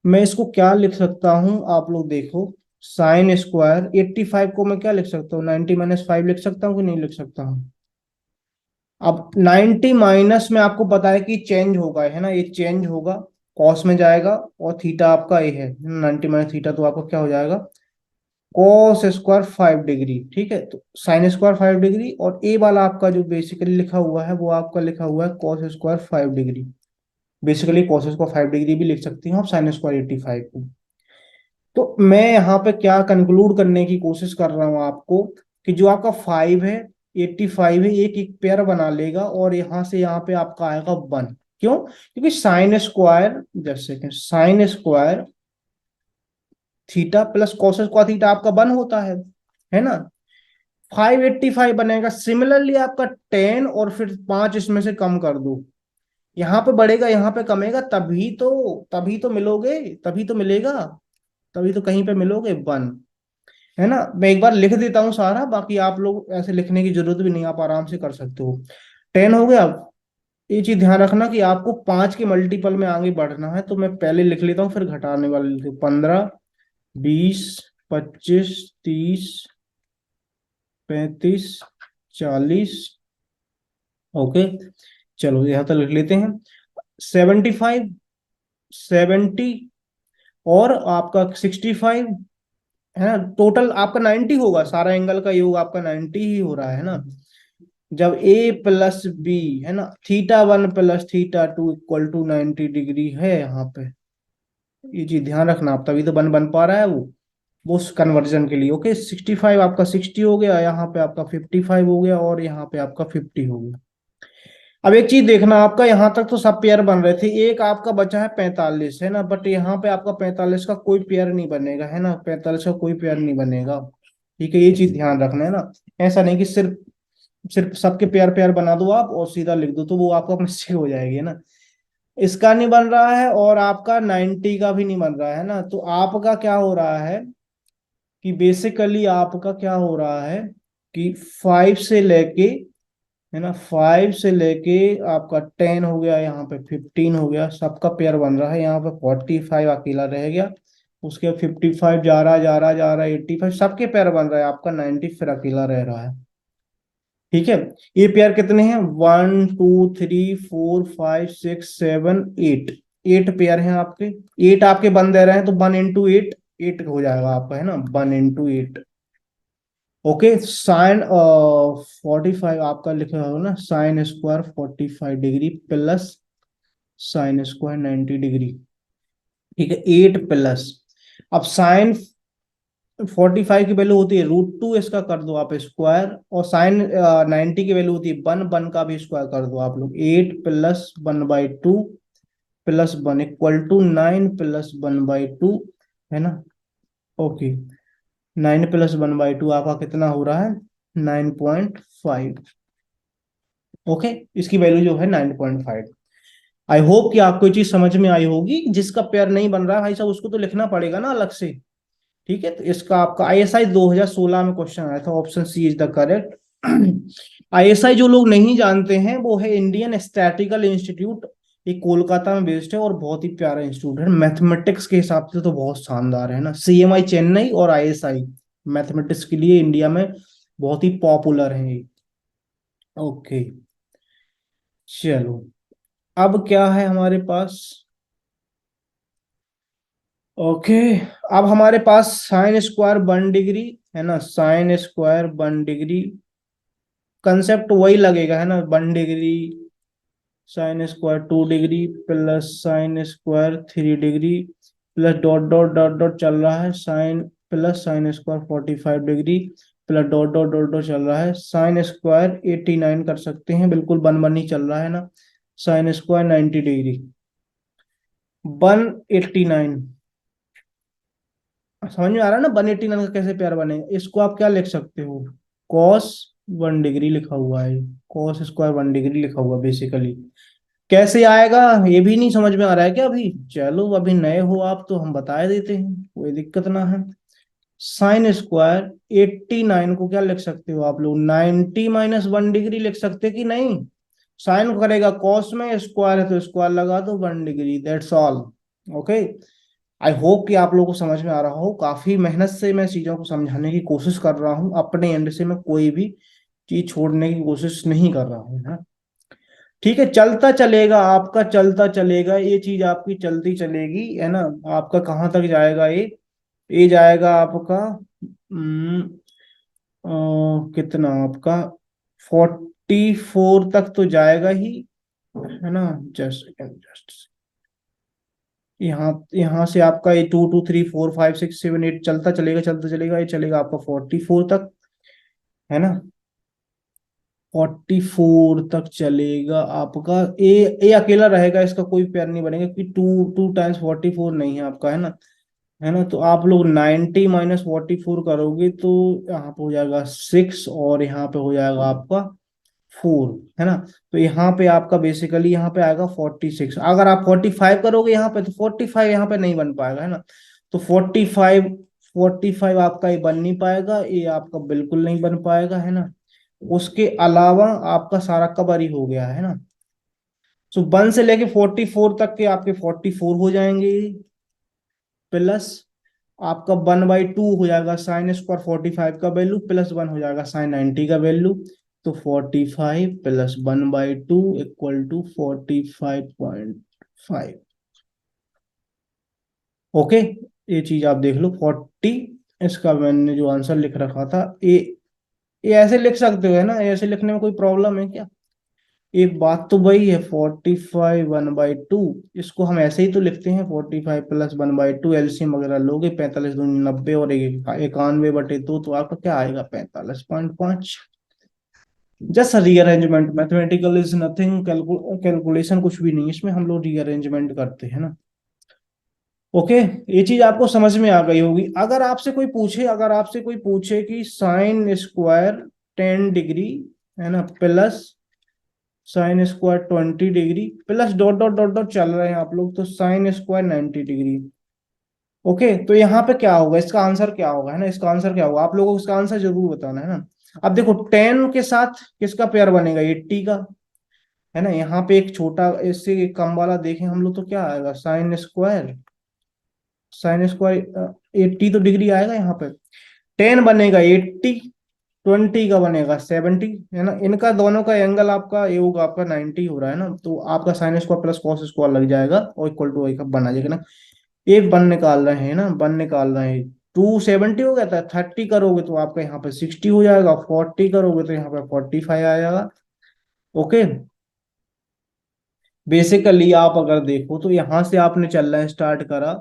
Speaker 1: मैं इसको क्या लिख सकता हूं, आप लोग देखो, साइन स्क्वायर 85 को मैं क्या लिख सकता हूँ, 90 - 5 लिख सकता हूँ कि नहीं लिख सकता हूँ। अब 90 माइनस में आपको पता है कि चेंज होगा, है ना, ये चेंज होगा, कॉस में जाएगा, और थीटा आपका ए है, 90 - थीटा, तो आपका क्या हो जाएगा, कॉस स्क्वायर 5 डिग्री। ठीक है, तो साइन स्क्वायर 5 डिग्री, और ए वाला आपका जो बेसिकली लिखा हुआ है वो आपका लिखा हुआ है cos square 5 degree. Basically cos square 5 degree भी लिख सकती हूँ आप साइन स्क्वायर 85 को। तो मैं यहाँ पे क्या कंक्लूड करने की कोशिश कर रहा हूँ आपको, कि जो आपका 5 है, 85 है, एक एक पेयर बना लेगा, और यहाँ से यहाँ पे आपका आएगा 1। क्यों? क्योंकि साइन स्क्वायर, जैसे कि sign square theta plus cos square theta आपका 1 होता है ना। 585 बनेगा, सिमिलरली आपका 10 और फिर 5 इसमें से कम कर दो, यहाँ पे बढ़ेगा यहाँ पे कमेगा, तभी तो मिलोगे, तभी तो मिलेगा, तभी तो कहीं पे मिलोगे 1, है ना। मैं एक बार लिख देता हूँ सारा, बाकी आप लोग ऐसे लिखने की जरूरत भी नहीं, आप आराम से कर सकते हो। 10 हो गया। ये चीज ध्यान रखना कि आपको 5 के मल्टीपल में आगे बढ़ना है, तो मैं पहले लिख लेता हूँ फिर घटाने वाले लिखते हूँ। 15, 20, 25, 30, 35, 40। ओके, चलो यहाँ तक लिख लेते हैं। 75, 70, और आपका 65, है ना, टोटल आपका 90 होगा, सारा एंगल का योग आपका 90 ही हो रहा है ना। जब ए प्लस बी, है ना, θ1 प्लस θ2 इक्वल टू 90 डिग्री है यहाँ पे, ये चीज ध्यान रखना आप, तभी तो बन पा रहा है वो उस कन्वर्जन के लिए। ओके, 65 आपका 60 हो गया, यहाँ पे आपका 55 हो गया, और यहाँ पे आपका 50 हो गया। अब एक चीज देखना, आपका यहाँ तक तो सब पेयर बन रहे थे, एक आपका बचा है 45, है ना, बट यहाँ पे आपका 45 का कोई पेयर नहीं बनेगा, है ना, 45 का कोई पेयर नहीं बनेगा। ठीक है, ये चीज ध्यान रखना है ना। ऐसा नहीं कि सिर्फ सिर्फ सबके पेयर पेयर बना दो आप और सीधा लिख दो, तो वो आपका मिस्टेक हो जाएगी, है ना। इसका नहीं बन रहा है, और आपका 90 का भी नहीं बन रहा है ना, तो आपका क्या हो रहा है, कि बेसिकली आपका क्या हो रहा है, कि 5 से लेके, है ना, 5 से लेके आपका 10 हो गया, यहाँ पे 15 हो गया, सबका पेयर बन रहा है, यहाँ पे 45 अकेला रह गया, उसके 55 जा रहा 85, सबके पेयर बन रहा है, आपका 90 फिर अकेला रह रहा है। ठीक है, ये पेयर कितने हैं, 1, 2, 3, 4, 5, 6, 7, 8, 8 पेयर हैं आपके, 8 आपके बन दे रहे हैं, तो 1 × 8, 8 हो जाएगा आपका, है ना, 1 × 8। ओके, साइन 45 आपका लिखा होगा ना, sign square 45 degree plus sine square 90 degree. ठीक है, 8 प्लस, अब साइन 45 की वैल्यू होती है √2, इसका कर दो आप स्क्वायर, और साइन 90 की वैल्यू होती है 1, 1 का भी स्क्वायर कर दो आप लोग, 8 + 1/2 प्लस 1 इक्वल टू 9 + 1/2 है ना। ओके, 9 + 1/2 आपका कितना हो रहा है? 9.5। ओके, इसकी वैल्यू जो है 9.5। आई होप कि आपको ये चीज समझ में आई होगी। जिसका पेयर नहीं बन रहा है भाई साहब, उसको तो लिखना पड़ेगा ना अलग से। ठीक है, तो इसका आपका आईएसआई 2016 में क्वेश्चन आया था, option C is the correct. ISI जो लोग नहीं जानते हैं, वो है इंडियन स्टैटिकल इंस्टीट्यूट। ये कोलकाता में बेस्ड है और बहुत ही प्यारा इंस्टीट्यूट है। मैथमेटिक्स के हिसाब से तो बहुत शानदार है ना। सीएमआई चेन्नई और आईएसआई मैथमेटिक्स के लिए इंडिया में बहुत ही पॉपुलर है ये। ओके, चलो, अब क्या है हमारे पास? ओके, अब हमारे पास साइन स्क्वायर 1 डिग्री है ना। साइन स्क्वायर 1 डिग्री कंसेप्ट वही लगेगा है ना। 1 degree sine square 2 degree plus sine square 3 degree plus dot dot dot dot चल रहा है sine, plus sine square 45 degree plus dot dot dot dot चल रहा है साइन स्क्वायर 89 कर सकते हैं, बिल्कुल बन बन ही चल रहा है ना। Sine square 90 degree 189। समझ में आ रहा है ना 189 का कैसे प्यार बनेगा? इसको आप क्या लिख सकते हो? कॉस 1 डिग्री लिखा हुआ है। कॉस स्क्वायर 1 डिग्री लिखा हुआ बेसिकली। कैसे आएगा ये भी नहीं समझ में आ रहा है क्या अभी? चलो, अभी नए हो आप तो हम बता देते हैं, कोई दिक्कत ना है। साइन स्क्वायर 89 को क्या लिख सकते हो आप लोग? 90 - 1 डिग्री लिख सकते कि नहीं? साइन करेगा कॉस में, स्क्वायर है तो स्क्वायर लगा दो 1 degree, that's all. Okay, I hope कि आप लोगों को समझ में आ रहा हो। काफी मेहनत से मैं चीजों को समझाने की कोशिश कर रहा हूँ, अपने एंड से मैं कोई भी चीज छोड़ने की कोशिश नहीं कर रहा हूँ ना। ठीक है, चलता चलेगा आपका, चलता चलेगा, ये चीज आपकी चलती चलेगी है ना। आपका कहाँ तक जाएगा ये जाएगा आपका कितना आपका 44 तक तो जाएगा ही है ना। जस्ट यहाँ यहाँ से आपका ये 2 2 3 4 5 6 7 8 चलता चलेगा, चलता चलेगा, ये चलेगा आपका 44 तक है ना। 44 तक चलेगा आपका। ए अकेला रहेगा, इसका कोई पेयर नहीं बनेगा क्योंकि 2 2 टाइम्स 44 नहीं है आपका है ना। तो आप लोग 90 - 44 करोगे तो यहाँ पे हो जाएगा 6 और यहाँ पे हो जाएगा आपका 4 है ना। तो यहाँ पे आपका बेसिकली यहाँ पे आएगा 46। अगर आप 45 करोगे यहाँ पे तो 45 यहाँ पे नहीं बन पाएगा है ना। तो 45 आपका ये बन नहीं पाएगा, ये आपका बिल्कुल नहीं बन पाएगा है ना। उसके अलावा आपका सारा कवर ही हो गया है ना। सो 1 से लेके 44 तक के आपके 44 हो जाएंगे, प्लस आपका 1/2 हो जाएगा साइन स्क्वायर 45 का वैल्यू, प्लस 1 हो जाएगा साइन 90 का वैल्यू। तो 45 प्लस 1/2 इक्वल टू 45.5। ओके, ये चीज आप देख लो 40। इसका मैंने जो आंसर लिख रखा था ये ऐसे लिख सकते हो है ना। ऐसे लिखने में कोई प्रॉब्लम है क्या? एक बात तो वही है, 45 1/2 इसको हम ऐसे ही तो लिखते हैं। 45 प्लस 1/2 एलसीएम वगैरह लोगे, 45 दूनी 90 और 91/2 तो आपका क्या आएगा? 45.5। Just rearrangement, mathematical is nothing, calculation कुछ भी नहीं, इसमें हम लोग रीअरेंजमेंट करते हैं ना। ओके, ये चीज आपको समझ में आ गई होगी। अगर आपसे कोई पूछे कि साइन स्क्वायर 10 डिग्री है ना, plus sine square 20 degree plus dot dot dot dot चल रहे हैं आप लोग, तो साइन स्क्वायर 90 डिग्री। ओके, तो यहाँ पे क्या होगा? इसका आंसर क्या होगा है ना? इसका आंसर क्या होगा? आप लोगों को इसका आंसर जरूर बताना है ना। अब देखो 10 के साथ किसका पेयर बनेगा? 80 का है ना। यहाँ पे एक छोटा इससे एक कम वाला देखें हम लोग तो क्या आएगा? साइन स्क्वायर 80 तो डिग्री आएगा यहाँ पे। 10 बनेगा 80, 20 का बनेगा 70 है ना। इनका दोनों का एंगल आपका ये होगा, आपका 90 हो रहा है ना। तो आपका sine square plus cos square लग जाएगा और इक्वल टू वही का बना जाएगा ना। एक बन निकाल रहे हैं ना, बन निकाल रहे हैं। 270 हो गया था, 30 करोगे तो आपका यहाँ पे 60 हो जाएगा, 40 करोगे तो यहाँ पे 45 आ जाएगा। ओके, बेसिकली आप अगर देखो तो यहाँ से आपने चलना स्टार्ट करा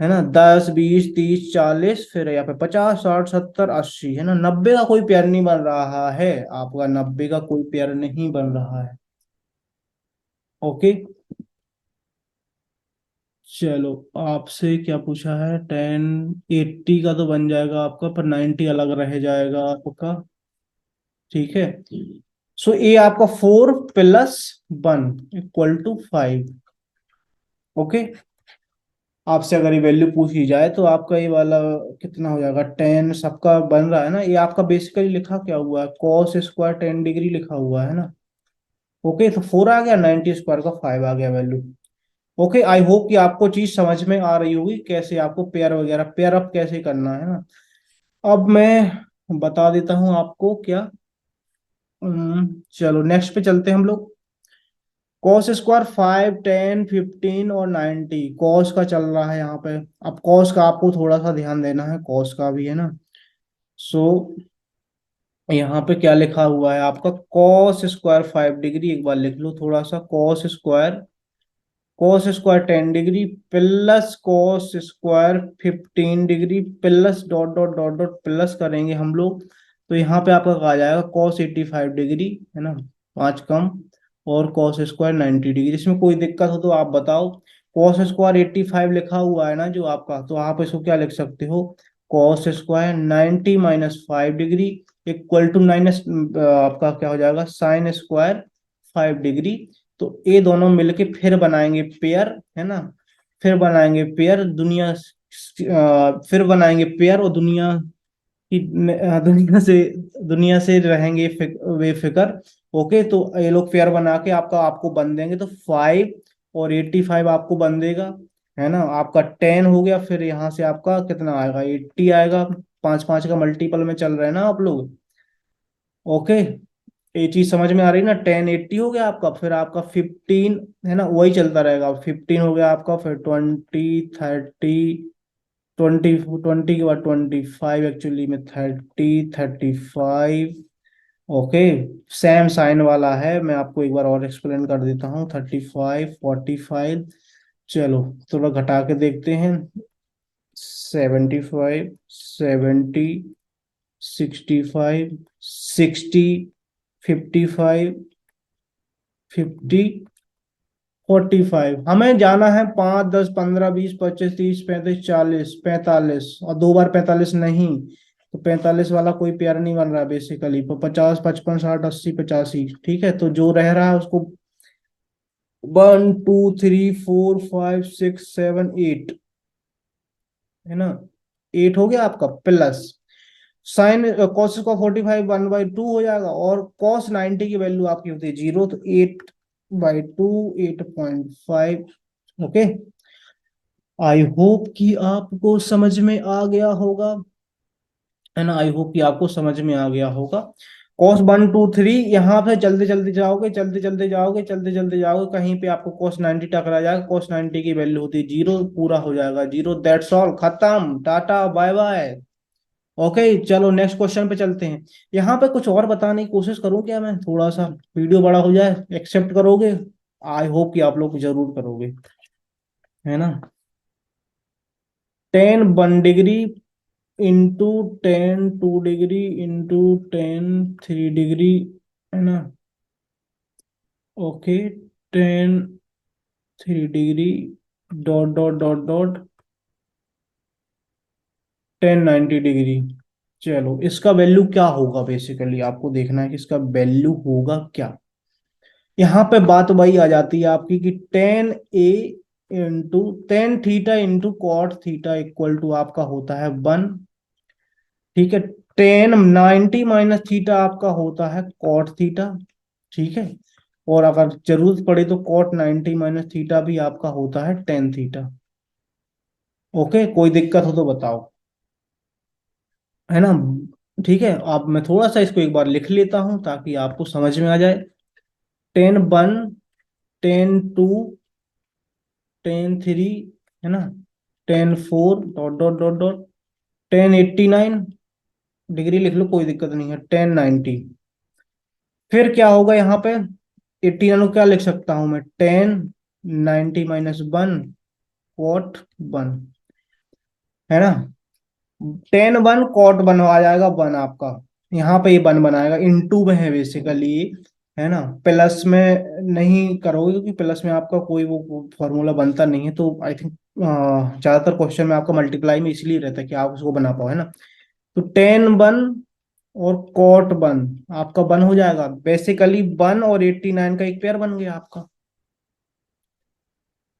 Speaker 1: है ना। 10 20 30 40, फिर यहाँ पे 50 60 70 80 है ना। 90 का कोई पेयर नहीं बन रहा है आपका, 90 का कोई पेयर नहीं बन रहा है। ओके, चलो आपसे क्या पूछा है, 1080 का तो बन जाएगा आपका, पर 90 अलग रह जाएगा आपका। ठीक है। सो ये आपका 4 + 1 = 5। ओके। आपसे अगर ये वैल्यू पूछी जाए तो आपका ये वाला कितना हो जाएगा, 10 सबका बन रहा है ना, ये आपका बेसिकली लिखा क्या हुआ है, cos² 10 डिग्री लिखा हुआ है ना। ओके, तो 4 आ गया, 90² का 5 आ गया वैल्यू। ओके, आई होप कि आपको चीज समझ में आ रही होगी, कैसे आपको पेयर वगैरह पेयर अप कैसे करना है ना। अब मैं बता देता हूँ आपको क्या। चलो नेक्स्ट पे चलते हैं हम लोग। cos², 5, 10, 15 और 90, कॉस का चल रहा है यहाँ पे। अब कॉस का आपको थोड़ा सा ध्यान देना है, कॉस का भी है ना। सो यहाँ पे क्या लिखा हुआ है आपका, cos² 5 डिग्री, एक बार लिख लो थोड़ा सा, cos² 10 degree plus cos² 15 degree plus dot dot dot dot plus करेंगे हम लोग। तो यहाँ पे आपका आ जाएगा cos 85 डिग्री, है ना, 5 कम, और cos² 90 डिग्री। इसमें कोई दिक्कत हो तो आप बताओ। cos² 85 लिखा हुआ है ना जो आपका, तो आप इसको क्या लिख सकते हो, cos² 90 - 5 degree equal to minus, आपका क्या हो जाएगा, sin² 5 डिग्री। तो ये दोनों मिलके फिर बनाएंगे पेयर, है ना। फिर बनाएंगे पेयर फिर बनाएंगे पेयर, और दुनिया से रहेंगे बेफिक्र। ओके, तो ये लोग पेयर बना के आपको बन देंगे, तो 5 और 85 आपको बन देगा, है ना। आपका 10 हो गया, फिर यहाँ से आपका कितना आएगा, 80 आएगा। 5 5 का मल्टीपल में चल रहे हैं ना आप लोग। ओके, ये चीज समझ में आ रही है ना, 1080 हो गया आपका, फिर आपका 15, है ना, वही चलता रहेगा। 15 हो गया आपका, फिर 20, 30, 20 के बाद 25, एक्चुअली में 30, 35। ओके, सेम साइन वाला है, मैं आपको एक बार और एक्सप्लेन कर देता हूँ, 35, 45। चलो थोड़ा घटा के देखते हैं, 75, 70, 65, 60, 55, 50, 45। हमें जाना है 5, 10, 15, 20, 25, 30, 35, 40, 45, और 2 बार 45 नहीं, तो 45 वाला कोई पेयर नहीं बन रहा बेसिकली। तो 50, 55, 60, 80, 85, ठीक है, तो जो रह रहा है उसको 1, 2, 3, 4, 5, 6, 7, 8, है ना। 8 हो गया आपका, प्लस साइन कॉस का 45 1/2 हो जाएगा, और cos 90 की वैल्यू आपकी होती है 0, तो 8/2, 8.5। ओके, आई होप कि आपको समझ में आ गया होगा, है ना। आई होप कि आपको समझ में आ गया होगा। cos 1, 2, 3, यहाँ पे चलते चलते जाओगे, चलते चलते जाओगे, चलते चलते जाओगे, कहीं पे आपको cos 90 टकरा जाएगा। cos 90 की वैल्यू होती है 0, पूरा हो जाएगा 0, दैट्स ऑल, खत्म, टाटा बाय बाय। ओके, चलो नेक्स्ट क्वेश्चन पे चलते हैं। यहाँ पे कुछ और बताने की कोशिश करूँ क्या मैं, थोड़ा सा वीडियो बड़ा हो जाए, एक्सेप्ट करोगे? आई होप कि आप लोग जरूर करोगे, है ना। 10 1 degree into 10 2 degree into 10 3 degree, है ना। Okay, 10 3 degree dot dot dot dot 10 90 degree. चलो इसका वैल्यू क्या होगा, बेसिकली आपको देखना है कि इसका वैल्यू होगा क्या। यहाँ पे बात वही आ जाती है आपकी कि 10 A × tan θ × cot θ equal to आपका होता है 1। ठीक है, 10 90 - θ आपका होता है cot θ। ठीक है, और अगर जरूरत पड़े तो cot 90 - θ भी आपका होता है tan θ। ओके, कोई दिक्कत हो तो बताओ, है ना। ठीक है, अब मैं थोड़ा सा इसको एक बार लिख लेता हूं ताकि आपको समझ में आ जाए। 10 1, 10 2, 10 3, है ना, 10 4 dot dot dot dot 10 89 degree लिख लो, कोई दिक्कत नहीं है, 10 90। फिर क्या होगा यहाँ पे, 89 को क्या लिख सकता हूं मैं, 10 90 - 1 cot 1, है ना। 10 1 cot 1 आ जाएगा 1 आपका, यहाँ पे ये 1 बनाएगा, इनटू में है बेसिकली, है ना। प्लस में नहीं करोगे क्योंकि प्लस में आपका कोई वो फॉर्मूला बनता नहीं है, तो आई थिंक ज्यादातर क्वेश्चन में आपका मल्टीप्लाई में इसलिए रहता है कि आप उसको बना पाओ, है ना। तो टेन बन और कॉट बन, आपका बन हो जाएगा बेसिकली, बन और 89 का एक पेयर बन गया आपका।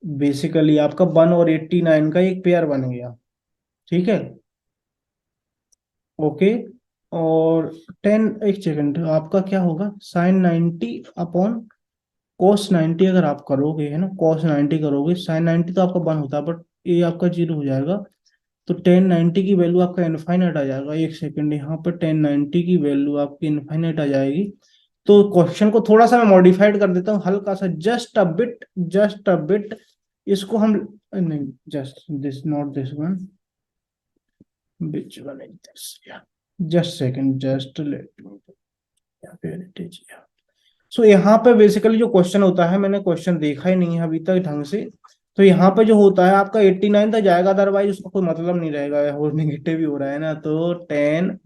Speaker 1: बेसिकली आपका वन और 89 का एक पेयर बन गया, ठीक है। ओके। और टेन, एक सेकंड, आपका क्या होगा, साइन 90 अपॉन कोस 90 अगर आप करोगे, है ना, कोस 90 करोगे, साइन 90 तो आपका वन होता है, बट ये आपका जीरो हो जाएगा। तो टेन 90 की वैल्यू आपका इनफाइनाइट आ जाएगा। एक सेकंड, यहाँ पर टेन 90 की वैल्यू आपकी इनफाइनाइट आ जाएगी। तो क्वेश्चन को थोड़ा सा मैं मॉडिफाइड कर देता हूँ, हल्का सा, just a bit, just a bit. इसको हम, नहीं, just this, not this one, which one is this, yeah, just second, just let me, yeah, where it is, yeah. सो यहाँ पे बेसिकली जो क्वेश्चन होता है, मैंने क्वेश्चन देखा ही नहीं है अभी तक ढंग से। तो यहाँ पे जो होता है आपका 89 तक जाएगा, अदरवाइज उसका कोई मतलब नहीं रहेगा, और निगेटिव ही हो रहा है ना, तो टेन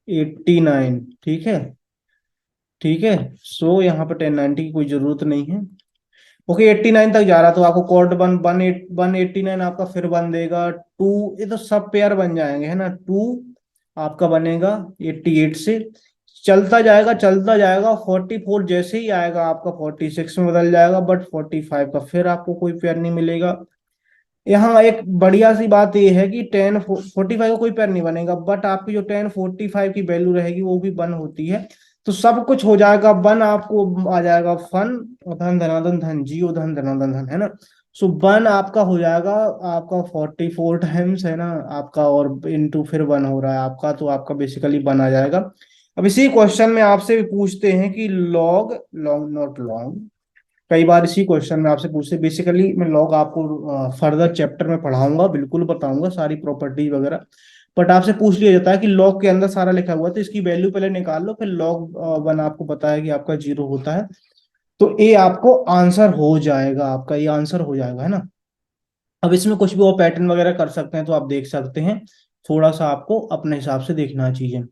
Speaker 1: 89, ठीक है, ठीक है। सो यहाँ पे टेन 90 की कोई जरूरत नहीं है। ओके, 89 तक जा रहा, तो आपको कॉर्ड वन वन 89 आपका फिर बन देगा टू, ये तो सब पेयर बन जाएंगे, है ना। टू आपका बनेगा 88 से, चलता जाएगा चलता जाएगा, 44 जैसे ही आएगा आपका 46 में बदल जाएगा, बट 45 का फिर आपको कोई पेयर नहीं मिलेगा। यहाँ एक बढ़िया सी बात यह है कि टेन 45 का कोई पेयर नहीं बनेगा, बट आपकी जो टेन 45 की वैल्यू रहेगी वो भी वन होती है। तो सब कुछ हो जाएगा वन, आपको आ जाएगा फन, धन धनाधन धन, जियो धन धनाधन धन, है ना। सो वन आपका हो जाएगा, आपका 44 टाइम्स, है ना आपका, और इनटू फिर वन हो रहा है आपका, तो आपका बेसिकली वन आ जाएगा। अब इसी क्वेश्चन में आपसे भी पूछते हैं कि लॉग, लॉन्ग नॉट लॉन्ग, कई बार इसी क्वेश्चन में आपसे पूछते, बेसिकली मैं लॉग आपको फर्दर चैप्टर में पढ़ाऊंगा, बिल्कुल बताऊंगा सारी प्रॉपर्टी वगैरह। बट आपसे पूछ लिया जाता है कि लॉग के अंदर सारा लिखा हुआ है, तो इसकी वैल्यू पहले निकाल लो, फिर लॉग वन आपको पता है कि आपका जीरो होता है, तो ये आपको आंसर हो जाएगा, आपका ये आंसर हो जाएगा, है ना। अब इसमें कुछ भी और पैटर्न वगैरह कर सकते हैं तो आप देख सकते हैं, थोड़ा सा आपको अपने हिसाब से देखना चाहिए।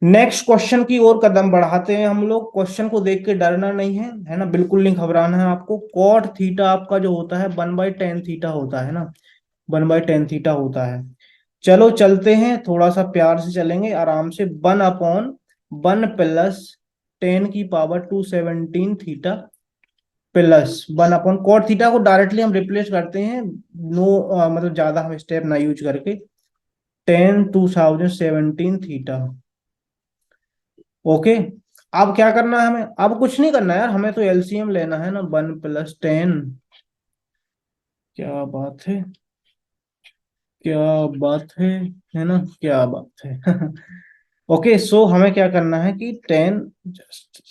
Speaker 1: नेक्स्ट क्वेश्चन की ओर कदम बढ़ाते हैं हम लोग। क्वेश्चन को देख के डरना नहीं है, है ना, बिल्कुल नहीं घबराना है आपको। कॉट थीटा आपका जो होता है 1/tan थीटा होता है ना, 1/tan थीटा होता है। चलो चलते हैं, थोड़ा सा प्यार से चलेंगे, आराम से। 1/1 प्लस 10⁻217 प्लस 1/cot थीटा को डायरेक्टली हम रिप्लेस करते हैं, नो मतलब ज्यादा हम स्टेप ना यूज करके, 10/2017 ओके। अब क्या करना है हमें, अब कुछ नहीं करना है यार, हमें तो एलसीएम लेना है ना, 1 + 10, क्या बात है, क्या बात है ना, क्या बात है। ओके, सो हमें क्या करना है कि 10, जस्ट,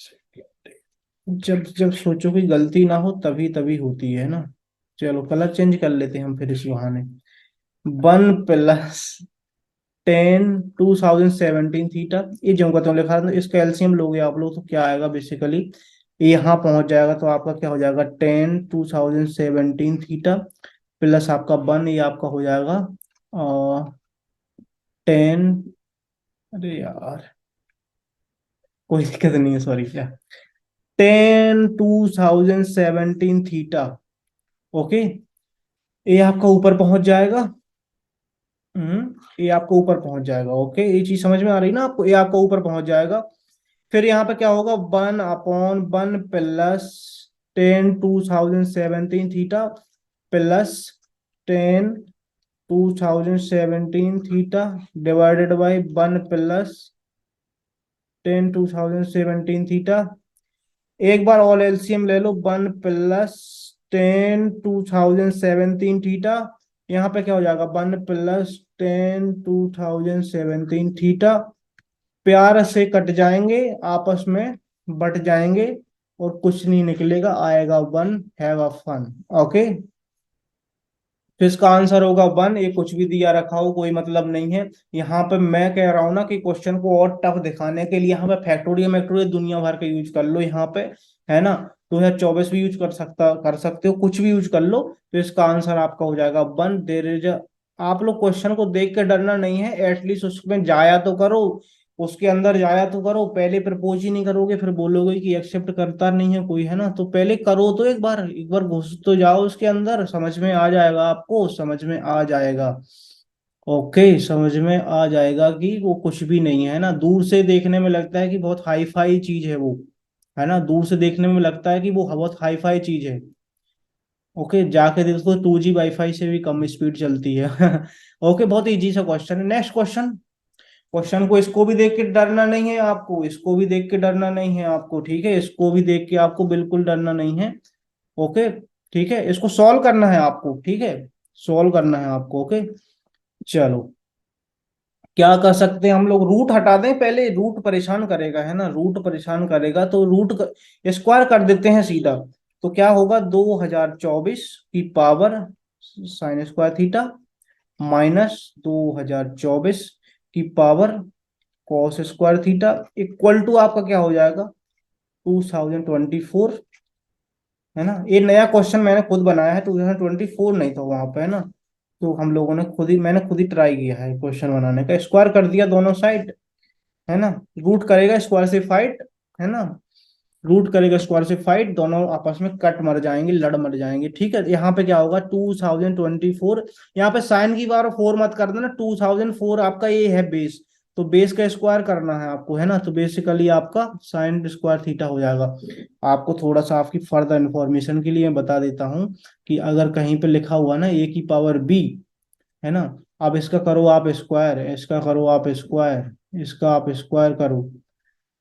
Speaker 1: जब जब सोचो कि गलती ना हो तभी तभी होती है ना। चलो कलर चेंज कर लेते हैं हम फिर इस बहाने। 1 + 10/2017 ये जो का तो लिखा था, इसका एलसीएम लोगे आप लोग तो क्या आएगा बेसिकली, यहाँ पहुंच जाएगा, तो आपका क्या हो जाएगा, 10/2017 प्लस आपका वन, ये आपका हो जाएगा 10, अरे यार कोई दिक्कत नहीं है, सॉरी, क्या, 10/2017 ओके। ये आपका ऊपर पहुंच जाएगा, ये आपको ऊपर पहुंच जाएगा, ओके, ये चीज समझ में आ रही ना आपको, ये आपको ऊपर पहुंच जाएगा। फिर यहाँ पे क्या होगा, 1/1 प्लस 10/2017 प्लस 10/2017 डिवाइडेड बाई 1 + 10/2017। एक बार ऑल एलसीएम ले लो, 1 + 10/2017, यहाँ पे क्या हो जाएगा, 1 + 10/2017, प्यार से कट जाएंगे, आपस में बट जाएंगे, और कुछ नहीं निकलेगा, आएगा one, have a fun, okay. तो इसका आंसर होगा वन, ये कुछ भी दिया रखा हो कोई मतलब नहीं है। यहाँ पे मैं कह रहा हूँ ना कि क्वेश्चन को और टफ दिखाने के लिए यहाँ पे फैक्टोरियल मैक्टोरियल दुनिया भर के यूज कर लो यहाँ पे, है ना। 2024 भी यूज कर सकते हो, कुछ भी यूज कर लो, तो इसका आंसर आपका हो जाएगा वन। देर इज, आप लोग क्वेश्चन को देख के डरना नहीं है, एटलीस्ट उसमें जाया तो करो, उसके अंदर जाया तो करो, पहले प्रपोज ही नहीं करोगे फिर बोलोगे कि एक्सेप्ट करता नहीं है कोई, है ना। तो पहले करो तो एक बार घुस तो जाओ उसके अंदर, समझ में आ जाएगा आपको, समझ में आ जाएगा। ओके, समझ में आ जाएगा कि वो कुछ भी नहीं है ना। दूर से देखने में लगता है कि बहुत हाई फाई चीज है वो, है ना। दूर से देखने में लगता है कि वो बहुत हाई फाई चीज है। ओके, जाके देखो 2G वाईफाई से भी कम स्पीड चलती है। ओके, बहुत इजी सा क्वेश्चन है। Next question. क्वेश्चन को इसको भी देख के डरना नहीं है आपको, इसको भी देख के डरना नहीं है आपको, ठीक है। इसको भी देख के आपको बिल्कुल डरना नहीं है। ओके, ठीक है। इसको सॉल्व करना है आपको, ठीक है। सॉल्व करना है आपको। ओके, चलो। क्या कर सकते हैं हम लोग, रूट हटा दें पहले, रूट परेशान करेगा, है ना। रूट परेशान करेगा तो स्क्वायर कर देते हैं सीधा। तो क्या होगा, 2024 की power sine square theta minus 2024 की power cos square theta equal to आपका क्या हो जाएगा, 2024, है ना। ये नया क्वेश्चन मैंने खुद बनाया है, 2024 नहीं था वहां पे, है ना। तो हम लोगों ने मैंने खुद ही ट्राई किया है क्वेश्चन बनाने का, स्क्वायर कर दिया दोनों साइड, है ना। रूट करेगा स्क्वायर से फाइट, है ना। रूट करेगा स्क्वायर से फाइट, दोनों आपस में कट मर जाएंगे, लड़ मर जाएंगे, ठीक है। यहाँ पे क्या होगा, 2024, यहाँ पे साइन की बार 4 मत कर देना, 2004 आपका ये है बेस, तो बेस का स्क्वायर करना है आपको, है ना। तो बेसिकली आपका साइन स्क्वायर थीटा हो जाएगा। आपको थोड़ा सा आपकी फर्दर इंफॉर्मेशन के लिए मैं बता देता हूँ कि अगर कहीं पे लिखा हुआ ना a⁻b, है ना। अब इसका करो आप स्क्वायर, इसका करो आप स्क्वायर, इसका आप स्क्वायर करो,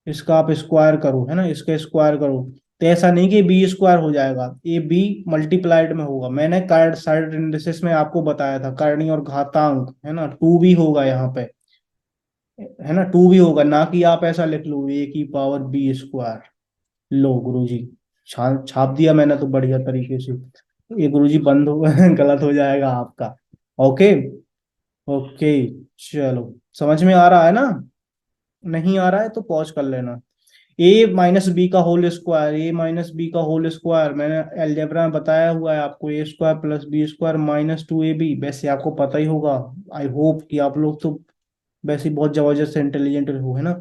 Speaker 1: इसका आप स्क्वायर करो, है ना। इसका स्क्वायर करो, तो ऐसा नहीं कि बी स्क्वायर हो जाएगा, ये बी मल्टीप्लाइड में होगा। मैंने कार्ड साइड इंडिसेस में आपको बताया था, करनी और घातांक, है ना। 2 भी होगा यहाँ पे, है ना। 2 भी होगा, ना कि आप ऐसा लिख लो a⁻b²। लो गुरुजी, छाप दिया मैंने तो बढ़िया तरीके से। ये गुरुजी बंद हो गलत हो जाएगा आपका। ओके। ओके, चलो। समझ में आ रहा है ना, नहीं आ रहा है तो पॉज कर लेना। a-b का होल स्क्वायर मैंने अलजेब्रा में बताया हुआ है आपको, a² + b² - 2ab, वैसे आपको पता ही होगा। आई होप कि आप लोग तो वैसे ही बहुत जबरदस्त इंटेलिजेंट हो, है ना।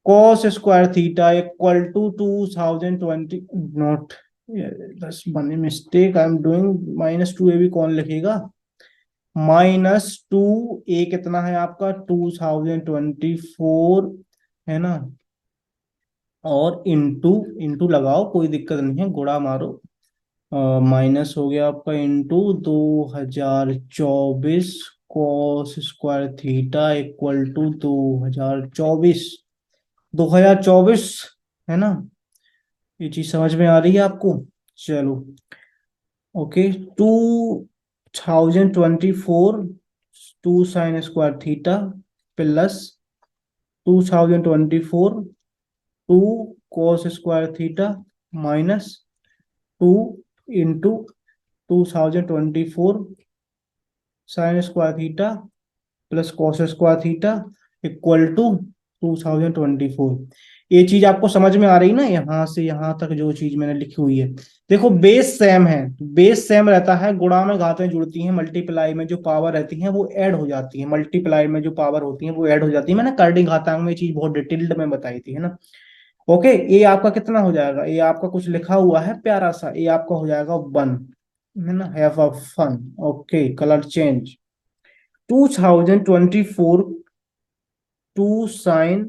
Speaker 1: Cos square theta equal to 2020, not, बस बने mistake I am doing, -2ab कौन लिखेगा, -2, ए कितना है आपका 2024, है ना। और इंटू, इंटू लगाओ कोई दिक्कत नहीं है, गुणा मारो। माइनस हो गया आपका into 2024 cos square theta equal to 2024, है ना। ये चीज समझ में आ रही है आपको, चलो। Okay, 2024 2 sine square theta plus 2024 2 cos square theta minus 2 into 2024 sine square theta plus cos square theta equal to 2024। ये चीज आपको समझ में आ रही ना, यहां से यहां तक जो चीज मैंने लिखी हुई है। देखो बेस सेम है, बेस सेम रहता है, गुणा में घातें जुड़ती हैं, मल्टीप्लाई में जो पावर रहती है वो ऐड हो जाती है, मल्टीप्लाई में जो पावर होती है वो ऐड हो जाती है। मैंने कर्डिंग घातांक में चीज बहुत डिटेल्ड में बताई थी, है ना। ओके, ये आपका कितना हो जाएगा, ये आपका कुछ लिखा हुआ है प्यारा सा, ये आपका हो जाएगा 1, है ना। Have a fun. Okay, colour change, 2024 2 sine,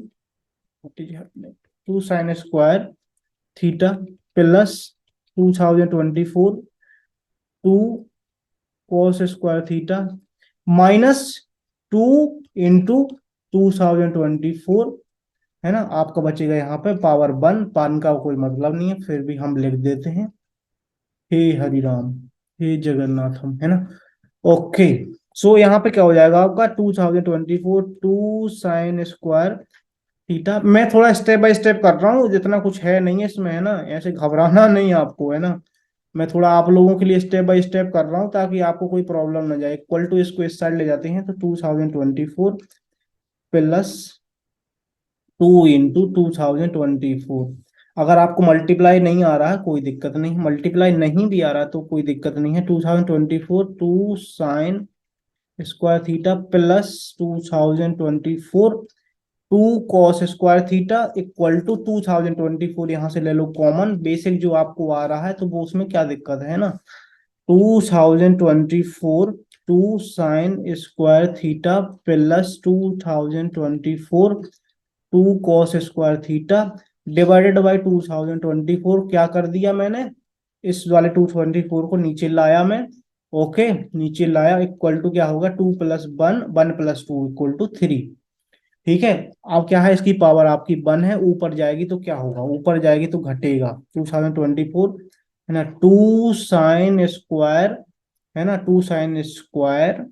Speaker 1: 2 sine square theta plus 2024 2 cos square theta minus 2 into 2024, है ना। आपका बचेगा यहाँ पे पावर 1, पान का कोई मतलब नहीं है, फिर भी हम लिख देते हैं, हे हरिराम, हे जगन्नाथम, है ना। ओके, सो यहाँ पे क्या हो जाएगा आपका 2024 2 साइन स्क्वायर थीटा। मैं थोड़ा स्टेप बाय स्टेप कर रहा हूँ, जितना कुछ है नहीं है इसमें, है ना। ऐसे घबराना नहीं है आपको, है ना। मैं थोड़ा आप लोगों के लिए स्टेप बाय स्टेप कर रहा हूँ ताकि आपको कोई प्रॉब्लम ना जाए। इक्वल टू इसको इस साइड ले जाते हैं तो 2024 प्लस 2 इंटू 2024। अगर आपको मल्टीप्लाई नहीं आ रहा है कोई दिक्कत नहीं, मल्टीप्लाई नहीं भी आ रहा तो कोई दिक्कत नहीं है। 2024 2 sine square theta plus 2024 2 cos square theta equal to 2024, यहाँ से ले लो कॉमन, बेसिक जो आपको आ रहा है तो वो उसमें क्या दिक्कत है ना, 2024 2 sine square theta plus 2024 2 cos square theta divided by 2024। क्या कर दिया मैंने, इस वाले 224 को नीचे लाया मैं, ओके नीचे लाया, इक्वल टू क्या होगा 2 प्लस 1 1 प्लस 2 इक्वल टू 3। ठीक है, अब क्या है, इसकी पावर आपकी 1 है, ऊपर जाएगी तो क्या होगा, ऊपर जाएगी तो घटेगा 2024 है ना, 2 साइन स्क्वायर है ना, 2 sine square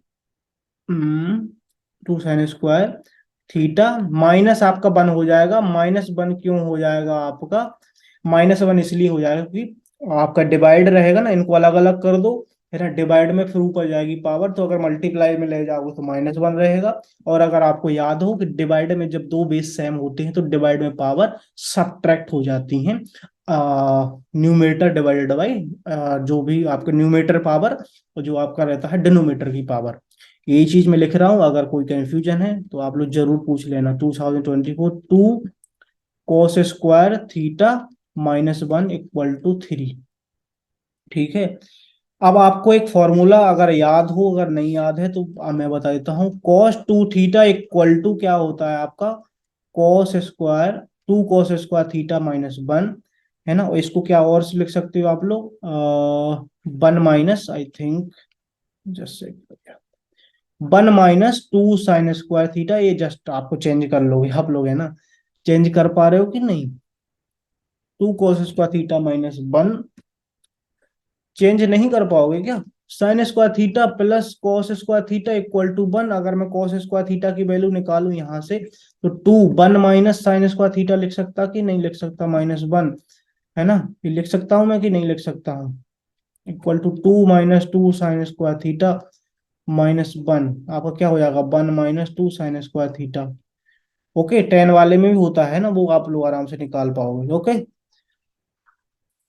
Speaker 1: 2 sine square theta minus आपका 1 हो जाएगा। -1 क्यों हो जाएगा आपका, -1 इसलिए हो जाएगा क्योंकि आपका डिवाइड रहेगा ना, इनको अलग अलग कर दो है ना, डिवाइड में फिर ऊपर जाएगी पावर, तो अगर मल्टीप्लाई में ले जाओगे तो -1 रहेगा। और अगर आपको याद हो कि डिवाइड में जब दो बेस सेम होते हैं तो डिवाइड में पावर सब्ट्रैक्ट हो जाती हैं, न्यूमेटर डिवाइडेड बाई जो भी आपका न्यूमेटर पावर और जो आपका रहता है डिनोमिनेटर की पावर। यही चीज मैं लिख रहा हूं, अगर कोई कंफ्यूजन है तो आप लोग जरूर पूछ लेना। 2024 2 cos square theta -1 equal to 3। ठीक है, अब आपको एक फॉर्मूला अगर याद हो, अगर नहीं याद है तो मैं बता देता हूँ। cos 2 थीटा इक्वल टू क्या होता है आपका, cos square 2 cos square theta -1 है ना, और इसको क्या और लिख सकते हो आप लोग, 1 minus I think just 1 - 2 sine square theta, ये जस्ट आपको चेंज कर लोगे आप लोग है ना, चेंज कर पा रहे हो कि नहीं, 2 cos स्क्वायर थीटा -1 चेंज नहीं कर पाओगे क्या, sine square theta plus cos square theta equal to 1। अगर मैं कॉस स्क्वायर थीटा की वैल्यू निकालू यहाँ से तो 2 1 माइनस साइन स्क्वायर थीटा लिख सकता कि नहीं लिख सकता, -1 है ना, ये लिख सकता हूं मैं कि नहीं लिख सकता हूँ, equal to 2 - 2 sine square theta -1, आपका क्या हो जाएगा 1 - 2 साइन स्क्वायर थीटा। ओके, 10 वाले में भी होता है ना, वो आप लोग आराम से निकाल पाओगे। ओके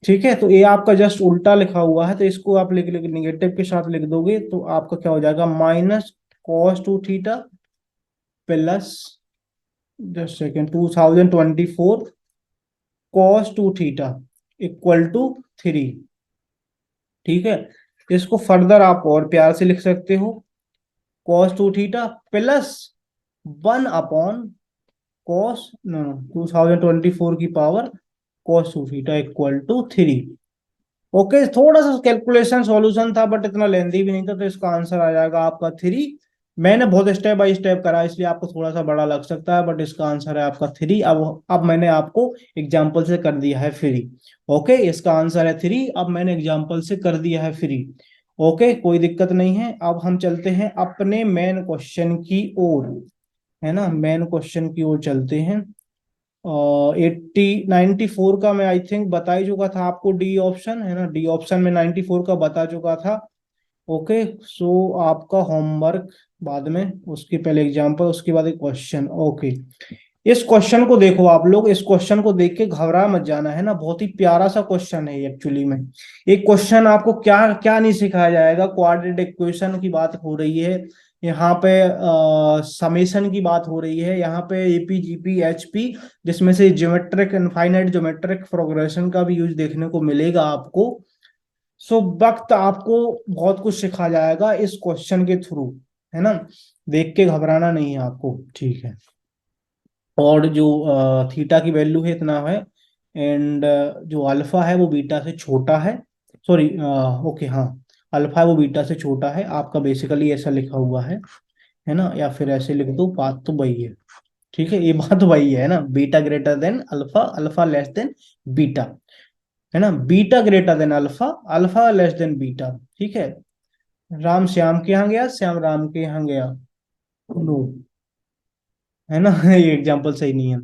Speaker 1: ठीक है, तो ये आपका जस्ट उल्टा लिखा हुआ है, तो इसको आप लिख लिख निगेटिव के साथ लिख दोगे तो आपका क्या हो जाएगा -cos 2 theta plus just second 2024 cos 2 theta equal to 3। ठीक है, इसको फर्दर आप और प्यार से लिख सकते हो, cos 2 theta plus 1 cos no 2024 की power cos 2 theta equal to 3। Okay, थोड़ा सा कैलकुलेशन सॉल्यूशन था बट इतना लेंदी भी नहीं था, तो इसका आंसर आ जाएगा आपका 3। मैंने बहुत स्टेप बाय स्टेप करा इसलिए आपको थोड़ा सा बड़ा लग सकता है, बट इसका आंसर है आपका 3। अब मैंने आपको एग्जाम्पल से कर दिया है फ्री। ओके, इसका आंसर है 3, अब मैंने एग्जाम्पल से कर दिया है फ्री। ओके, कोई दिक्कत नहीं है। अब हम चलते हैं अपने मेन क्वेश्चन की ओर, है ना, मेन क्वेश्चन की ओर चलते हैं। 94 का मैं आई थिंक बता ही चुका था आपको, डी ऑप्शन है ना, डी ऑप्शन में 94 का बता चुका था। ओके, सो आपका होमवर्क बाद में, उसके पहले एग्जांपल, उसके बाद एक क्वेश्चन। ओके, इस क्वेश्चन को देखो आप लोग, इस क्वेश्चन को देख के घबरा मत जाना है ना, बहुत ही प्यारा सा क्वेश्चन है एक्चुअली में। एक क्वेश्चन आपको क्या क्या नहीं सिखाया जाएगा, क्वाड्रेटिक इक्वेशन की बात हो रही है यहाँ पे, समेशन की बात हो रही है यहाँ पे, एपी जीपी एचपी, जिसमें से ज्योमेट्रिक इनफाइनाइट ज्योमेट्रिक प्रोग्रेशन का भी यूज देखने को मिलेगा आपको। सो वक्त आपको बहुत कुछ सिखा जाएगा इस क्वेश्चन के थ्रू, है ना, देख के घबराना नहीं है आपको। ठीक है, और जो थीटा की वैल्यू है इतना है, एंड जो अल्फा है वो बीटा से छोटा है, सॉरी ओके हाँ, अल्फा है वो बीटा से छोटा है, आपका बेसिकली ऐसा लिखा हुआ है ना, या फिर ऐसे लिख दो, बात तो वही है। ठीक है, ये बात वही है ना, beta greater than alpha, alpha less than beta, है ना, beta greater than alpha, alpha less than beta. ठीक है, राम श्याम के यहाँ गया, श्याम राम के यहाँ गया, नो, है ना ये एग्जाम्पल सही नहीं है।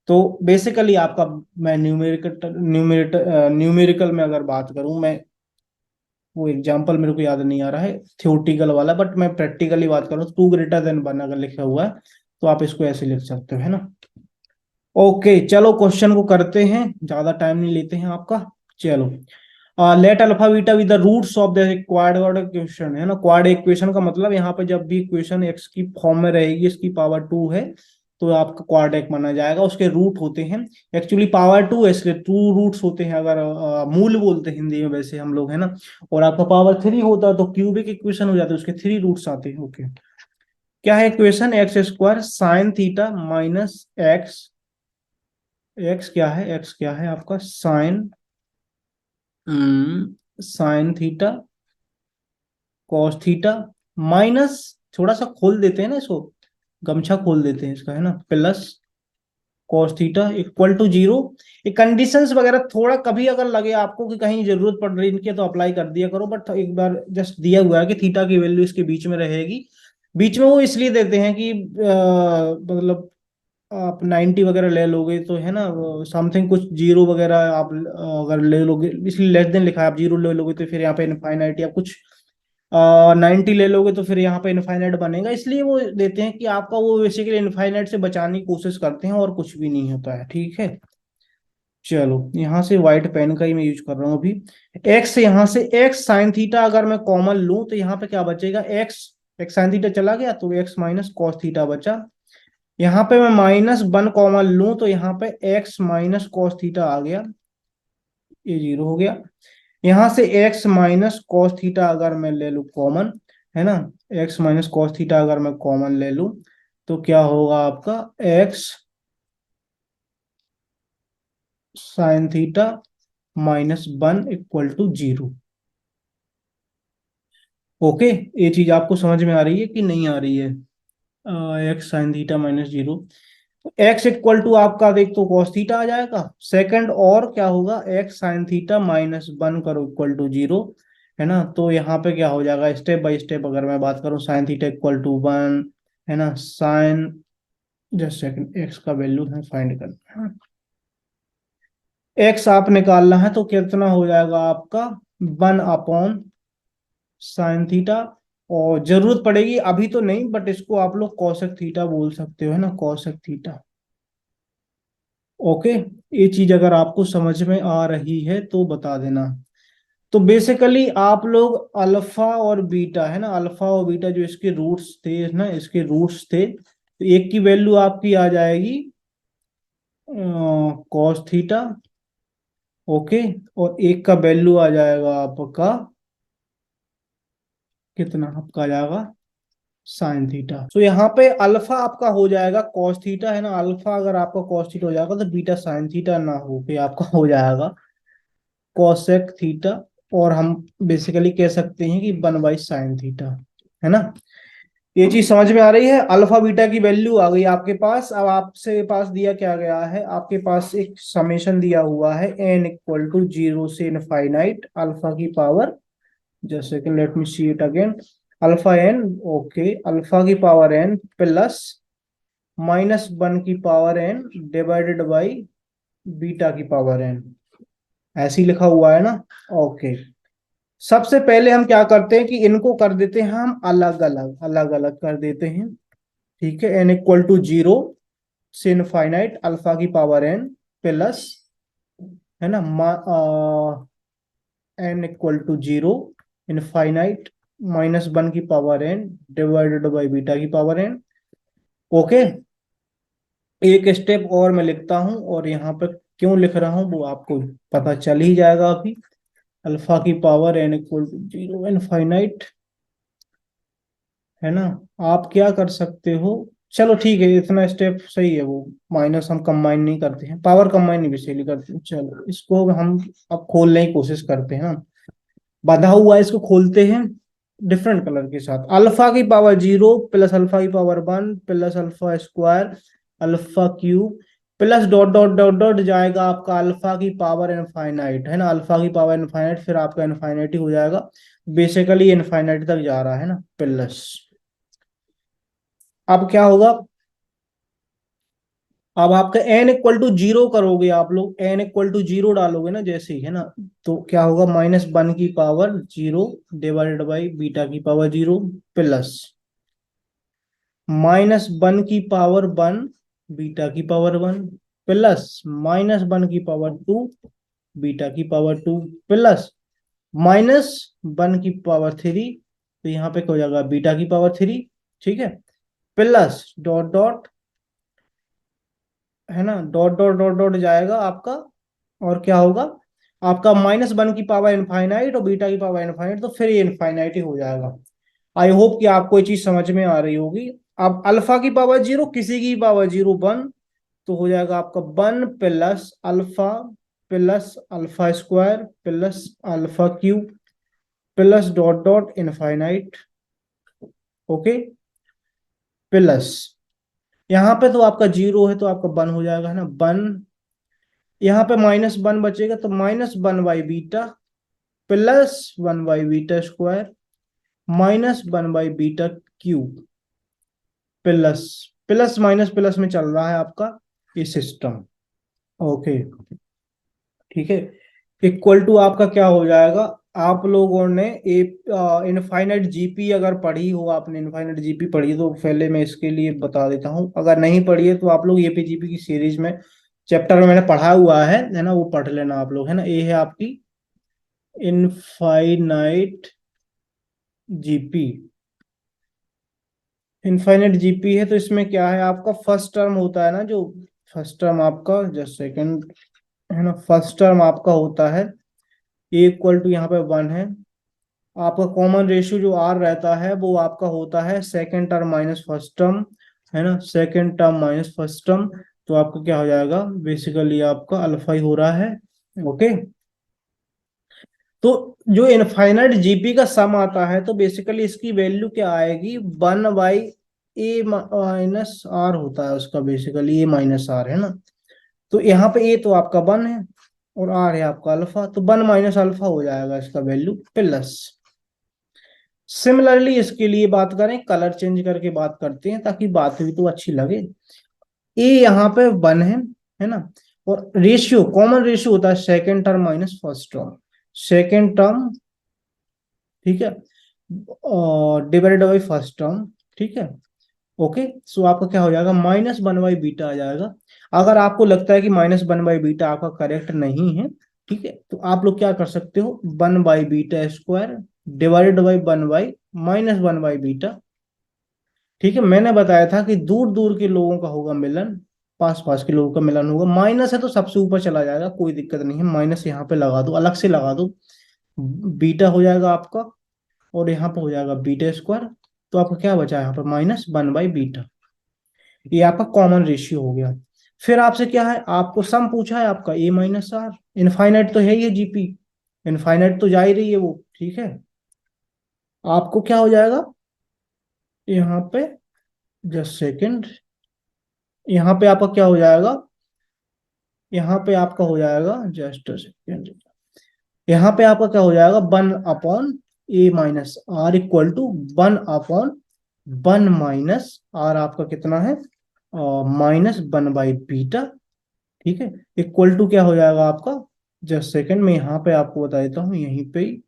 Speaker 1: तो बेसिकली आपका, मैं न्यूमेरिकल में अगर बात करूं मैं, वो एग्जाम्पल मेरे को याद नहीं आ रहा है थियोटिकल वाला, बट मैं प्रैक्टिकली बात करूं, 2 ग्रेटर देन 1 अगर लिखा हुआ है तो आप इसको ऐसे लिख सकते हो, है ना। ओके, चलो क्वेश्चन को करते हैं, ज्यादा टाइम नहीं लेते हैं आपका। चलो, let alpha beta with the roots of the quadratic equation, है ना, क्वाड इक्वेशन का मतलब यहाँ पे जब भी इक्वेशन एक्स की फॉर्म में रहेगी, इसकी पावर 2 है, तो आपका क्वाड्रेटिक माना जाएगा। उसके रूट होते हैं, एक्चुअली पावर टू है इसलिए टू रूट्स होते हैं, अगर मूल बोलते हैं हिंदी में वैसे हम लोग, है ना। और आपका पावर थ्री होता तो क्यूबिक इक्वेशन हो जाता है, उसके थ्री रूट्स आते हैं। ओके, क्या है equation? X square sine theta minus x, x क्या है? एक्स क्या है आपका? Sine sine theta cos theta minus, थोड़ा सा खोल देते हैं ना इसको, गमछा खोल देते हैं इसका, है ना, plus cos theta equal to zero. ये कंडीशंस वगैरह थोड़ा कभी अगर लगे आपको कि कहीं जरूरत पड़ रही इनकी तो अप्लाई कर दिया करो, बट एक बार जस्ट दिया हुआ है कि थीटा की वैल्यू इसके बीच में रहेगी। बीच में वो इसलिए देते हैं कि मतलब आप 90 वगैरह ले लोगे तो, है ना, समथिंग कुछ जीरो वगैरह आप अगर ले लोगे, इसलिए लेस देन लिखा है। आप जीरो ले लोगे तो फिर यहाँ पे इनफाइनाइट, या कुछ 90 ले लोगे तो फिर यहाँ पे इनफाइनाइट बनेगा, इसलिए वो देते हैं कि आपका वो बेसिकली इनफाइनाइट से बचाने की कोशिश करते हैं, और कुछ भी नहीं होता है। ठीक है, चलो यहाँ से व्हाइट पेन का ही मैं यूज कर रहा हूँ अभी। एक्स, यहाँ से एक्स साइन थीटा अगर मैं कॉमन लूं तो यहाँ पे क्या बचेगा? एक्स, एक्स साइन थीटा चला गया तो एक्स माइनस कॉस थीटा बचा। यहाँ पे मैं माइनस वन कॉमन लूं तो यहाँ पे एक्स माइनस कॉस थीटा आ गया, ये जीरो हो गया। यहाँ से एक्स माइनस कॉस थीटा अगर मैं ले लूं कॉमन, है ना, एक्स माइनस कॉस थीटा अगर मैं कॉमन ले लूं तो क्या होगा आपका? X sine theta minus one equal to zero. Okay, ये चीज आपको समझ में आ रही है कि नहीं आ रही है? X sine theta minus zero, x equal to आपका देख तो कॉस थीटा आ जाएगा सेकंड, और क्या होगा? X sine theta minus one करो इक्वल टू जीरो, है ना। तो यहाँ पे क्या हो जाएगा? स्टेप बाय स्टेप अगर मैं बात करूँ, sine theta equal to one, है ना, साइन, जस्ट सेकंड, एक्स का वैल्यू है फाइंड करना है, एक्स आप निकालना है तो कितना हो जाएगा आपका? वन अपॉन साइन थीटा, और जरूरत पड़ेगी अभी तो नहीं, बट इसको आप लोग कॉसेक थीटा बोल सकते हो, है ना, कॉसेक थीटा। ओके, ये चीज अगर आपको समझ में आ रही है तो बता देना। तो बेसिकली आप लोग अल्फा और बीटा, है ना, अल्फा और बीटा जो इसके रूट्स थे ना, इसके रूट्स थे, तो एक की वैल्यू आपकी आ जाएगी कॉस थीटा, ओके, और एक का वैल्यू आ जाएगा आपका, कितना आपका आ जाएगा? Sine theta. तो यहाँ पे अल्फा आपका हो जाएगा कॉस थीटा, है ना, अल्फा अगर आपका कॉस थीटा हो जाएगा तो बीटा साइन थीटा ना हो के आपका हो जाएगा कोसेक थीटा, और हम बेसिकली कह सकते हैं कि वन बाई साइन थीटा, है ना। ये चीज समझ में आ रही है? अल्फा बीटा की वैल्यू आ गई आपके पास। अब आपसे पास दिया क्या गया है? आपके पास एक समेशन दिया हुआ है, एन इक्वल टू जीरो से इनफाइनाइट अल्फा की पावर, जैसे कि let me see it again, alpha n, okay, alpha की power n plus minus one की power n divided by beta की पावर एन, ऐसे ही लिखा हुआ है ना। ओके, सबसे पहले हम क्या करते हैं कि इनको कर देते हैं हम अलग अलग, अलग अलग कर देते हैं। ठीक है, एन इक्वल टू जीरो से इनफाइनाइट अल्फा की पावर एन प्लस, है ना, n equal to zero infinite minus one की power n divided by beta की पावर एन। ओके, एक स्टेप और मैं लिखता हूं, और यहाँ पे क्यों लिख रहा हूं वो आपको पता चल ही जाएगा अभी। अल्फा की power n equal to zero infinite, है ना। आप क्या कर सकते हो, चलो ठीक है, इतना स्टेप सही है, वो माइनस हम कंबाइन नहीं करते हैं, पावर कंबाइन नहीं बेसिकली करते हैं। चलो इसको हम अब खोलने की कोशिश करते हैं ना, बंधा हुआ है, इसको खोलते हैं डिफरेंट कलर के साथ। अल्फा की पावर जीरो प्लस अल्फा की power one plus alpha square alpha cube plus dot dot dot dot जाएगा आपका अल्फा की पावर इनफाइनाइट, है ना, अल्फा की पावर इनफाइनाइट, फिर आपका इनफाइनाइट ही हो जाएगा, बेसिकली इनफाइनाइट तक जा रहा है ना, प्लस। अब क्या होगा? अब आपका एन इक्वल टू जीरो करोगे आप लोग, एन इक्वल टू जीरो डालोगे ना जैसे ही, है ना, तो क्या होगा? माइनस वन की power zero divided by beta की power zero plus minus one की पावर वन बीटा की power one plus minus one की पावर टू बीटा की power two plus minus one की पावर थ्री, तो यहाँ पे क्या हो जाएगा? बीटा की पावर थ्री, ठीक है, प्लस डॉट डॉट है ना, डॉट डॉट डॉट डॉट जाएगा आपका, और क्या होगा आपका -1 की पावर इनफाइनाइट और बीटा की पावर इनफाइनाइट, तो फिर ये इनफाइनाइट ही हो जाएगा। आई होप कि आपको ये चीज समझ में आ रही होगी। अब अल्फा की पावर 0, किसी की पावर 0 1, तो हो जाएगा आपका 1 plus alpha square plus alpha cube plus dot dot infinite. Okay, plus यहाँ पे तो आपका 0 है तो आपका 1 हो जाएगा, है ना, 1। यहाँ पे -1 बचेगा तो -1/बीटा प्लस 1/बीटा स्क्वायर माइनस 1/बीटा cube plus plus minus plus में चल रहा है आपका ये सिस्टम। ओके, ठीक है, इक्वल टू आपका क्या हो जाएगा। आप लोगों ने इनफाइनाइट जीपी अगर पढ़ी हो, आपने इनफाइनाइट जीपी पढ़ी तो पहले मैं इसके लिए बता देता हूँ, अगर नहीं पढ़ी है तो आप लोग एपीजीपी की सीरीज में चैप्टर में मैंने पढ़ा हुआ है ना, वो पढ़ लेना आप लोग, है ना। ये है आपकी इनफाइनाइट जीपी। इनफाइनाइट जीपी है तो इसमें क्या है आपका फर्स्ट टर्म होता है ना, जो फर्स्ट टर्म आपका, जस्ट सेकंड, है ना, फर्स्ट टर्म आपका होता है ए इक्वल टू यहाँ पे 1 है। आपका कॉमन रेशियो जो आर रहता है वो आपका होता है second term minus first term, है ना, second term minus first term. तो आपका क्या हो जाएगा, बेसिकली आपका अल्फा ही हो रहा है। ओके, तो जो इनफाइनाइट जीपी का सम आता है तो बेसिकली इसकी वैल्यू क्या आएगी, 1/a-r होता है उसका, बेसिकली a-r, है ना। तो यहाँ पे a तो आपका 1 है और r है आपका अल्फा, तो 1 माइनस अल्फा हो जाएगा इसका वैल्यू प्लस। सिमिलरली इसके लिए बात करें, कलर चेंज करके बात करते हैं ताकि बात भी तो अच्छी लगे। ए यहाँ पे 1 है ना, और रेशियो, कॉमन रेशियो होता है second term minus first term, second term, ठीक है, और डिवाइडेड बाई फर्स्ट टर्म, ठीक है। ओके, सो आपका क्या हो जाएगा, -1/बीटा आ जाएगा। अगर आपको लगता है कि -1/बीटा आपका करेक्ट नहीं है, ठीक है, तो आप लोग क्या कर सकते हो, 1/बीटा स्क्वायर डिवाइडेड बाई 1/-1/बीटा। ठीक है, मैंने बताया था कि दूर दूर के लोगों का होगा मिलन, पास पास के लोगों का मिलन होगा। माइनस है तो सबसे ऊपर चला जाएगा, कोई दिक्कत नहीं है, माइनस यहाँ पे लगा दो, अलग से लगा दो, बीटा हो जाएगा आपका, और यहाँ पे हो जाएगा बीटा स्क्वायर। तो आपका क्या बचा यहाँ पर, -1/बीटा। ये आपका कॉमन रेशियो हो गया। फिर आपसे क्या है, आपको सम पूछा है आपका a-r, इनफाइनाइट तो है ही है जीपी, इनफाइनाइट तो जा ही रही है वो, ठीक है। आपको क्या हो जाएगा यहाँ पे, जस्ट सेकंड, यहाँ पे आपका क्या हो जाएगा, यहाँ पे आपका हो जाएगा, जस्ट सेकंड, यहाँ पे आपका क्या हो जाएगा, 1/a-r इक्वल टू 1/1 - आपका कितना है, -1/बीटा, ठीक है, इक्वल टू क्या हो जाएगा आपका, जस्ट सेकंड में यहाँ पे आपको बता देता हूँ, यहीं पे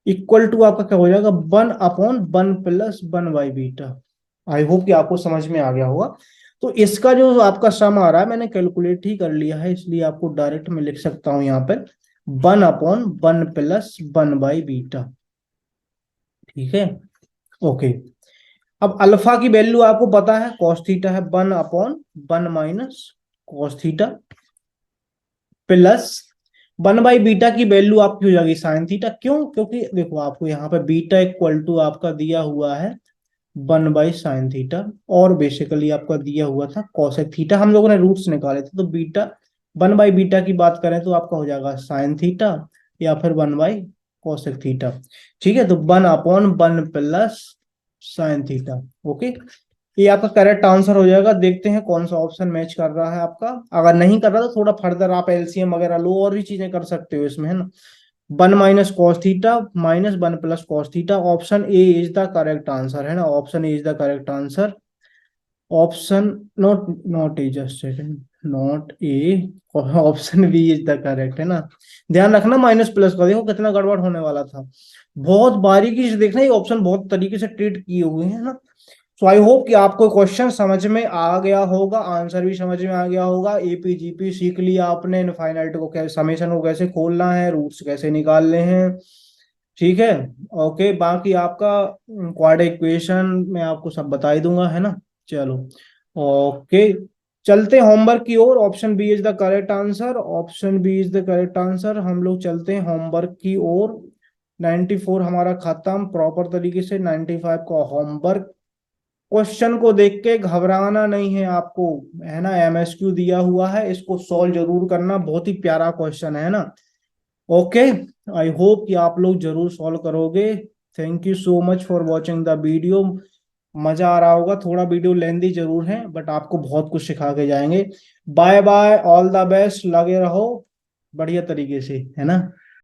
Speaker 1: इक्वल टू आपका क्या हो जाएगा, 1/1 प्लस 1/बीटा। आई होप कि आपको समझ में आ गया होगा। तो इसका जो आपका सम आ रहा है मैंने कैलकुलेट ही कर लिया है, इसलिए आपको डायरेक्ट में लिख सकता हूं यहाँ पर 1/1 प्लस 1/बीटा, ठीक है। ओके, अब अल्फा की वैल्यू आपको पता है कॉस थीटा है, 1/1 माइनस कॉस थीटा प्लस 1/बीटा की वैल्यू आपकी हो जाएगी साइन थीटा। क्यों, क्योंकि देखो आपको यहाँ पे बीटा इक्वल टू आपका दिया हुआ है 1/sin थीटा, और बेसिकली आपका दिया हुआ था कॉसेक थीटा, हम लोगों ने रूट्स निकाले थे, तो बीटा 1/बीटा की बात करें तो आपका हो जाएगा साइन थीटा या फिर 1/कॉसेक थीटा, ठीक है। तो 1/1 प्लस साइन थीटा। ओके, ये आपका करेक्ट आंसर हो जाएगा। देखते हैं कौन सा ऑप्शन मैच कर रहा है आपका, अगर नहीं कर रहा तो थोड़ा फर्दर आप एलसीएम वगैरह लो, और भी चीजें कर सकते हो इसमें, है ना। 1 minus cos theta minus 1 plus cos theta, option A is the correct answer, है ना, option A is the correct answer. Option not not A, just second, not A, option B is the correct, है ना। ध्यान रखना minus plus का, देखो कितना गड़बड़ होने वाला था, बहुत बारीकी से देखना, ये ऑप्शन बहुत तरीके से ट्रीट किए हुए हैं ना। सो आई होप कि आपको क्वेश्चन समझ में आ गया होगा, आंसर भी समझ में आ गया होगा, एपीजीपी सीख लिया आपने, इनफाइनाइट को कैसे, समेशन को कैसे खोलना है, रूट्स कैसे निकालने हैं, ठीक है। ओके, बाकी आपका क्वाड्रेटिक इक्वेशन मैं आपको सब बता ही दूंगा, है ना। चलो, ओके। चलते होमवर्क की ओर। Option B is the correct answer, option B is the correct answer. हम लोग चलते हैं होमवर्क की ओर। 94 हमारा खत्म प्रॉपर तरीके से। 95 का होमवर्क। क्वेश्चन को देख के घबराना नहीं है आपको, है ना। एमएसक्यू दिया हुआ है, इसको सॉल्व जरूर करना, बहुत ही प्यारा क्वेश्चन है ना। ओके, आई होप कि आप लोग जरूर सॉल्व करोगे। Thank you so much for watching the video. मजा आ रहा होगा, थोड़ा वीडियो लेंदी जरूर है बट आपको बहुत कुछ सिखा के जाएंगे। Bye bye, all the best, लगे रहो बढ़िया तरीके से, है ना।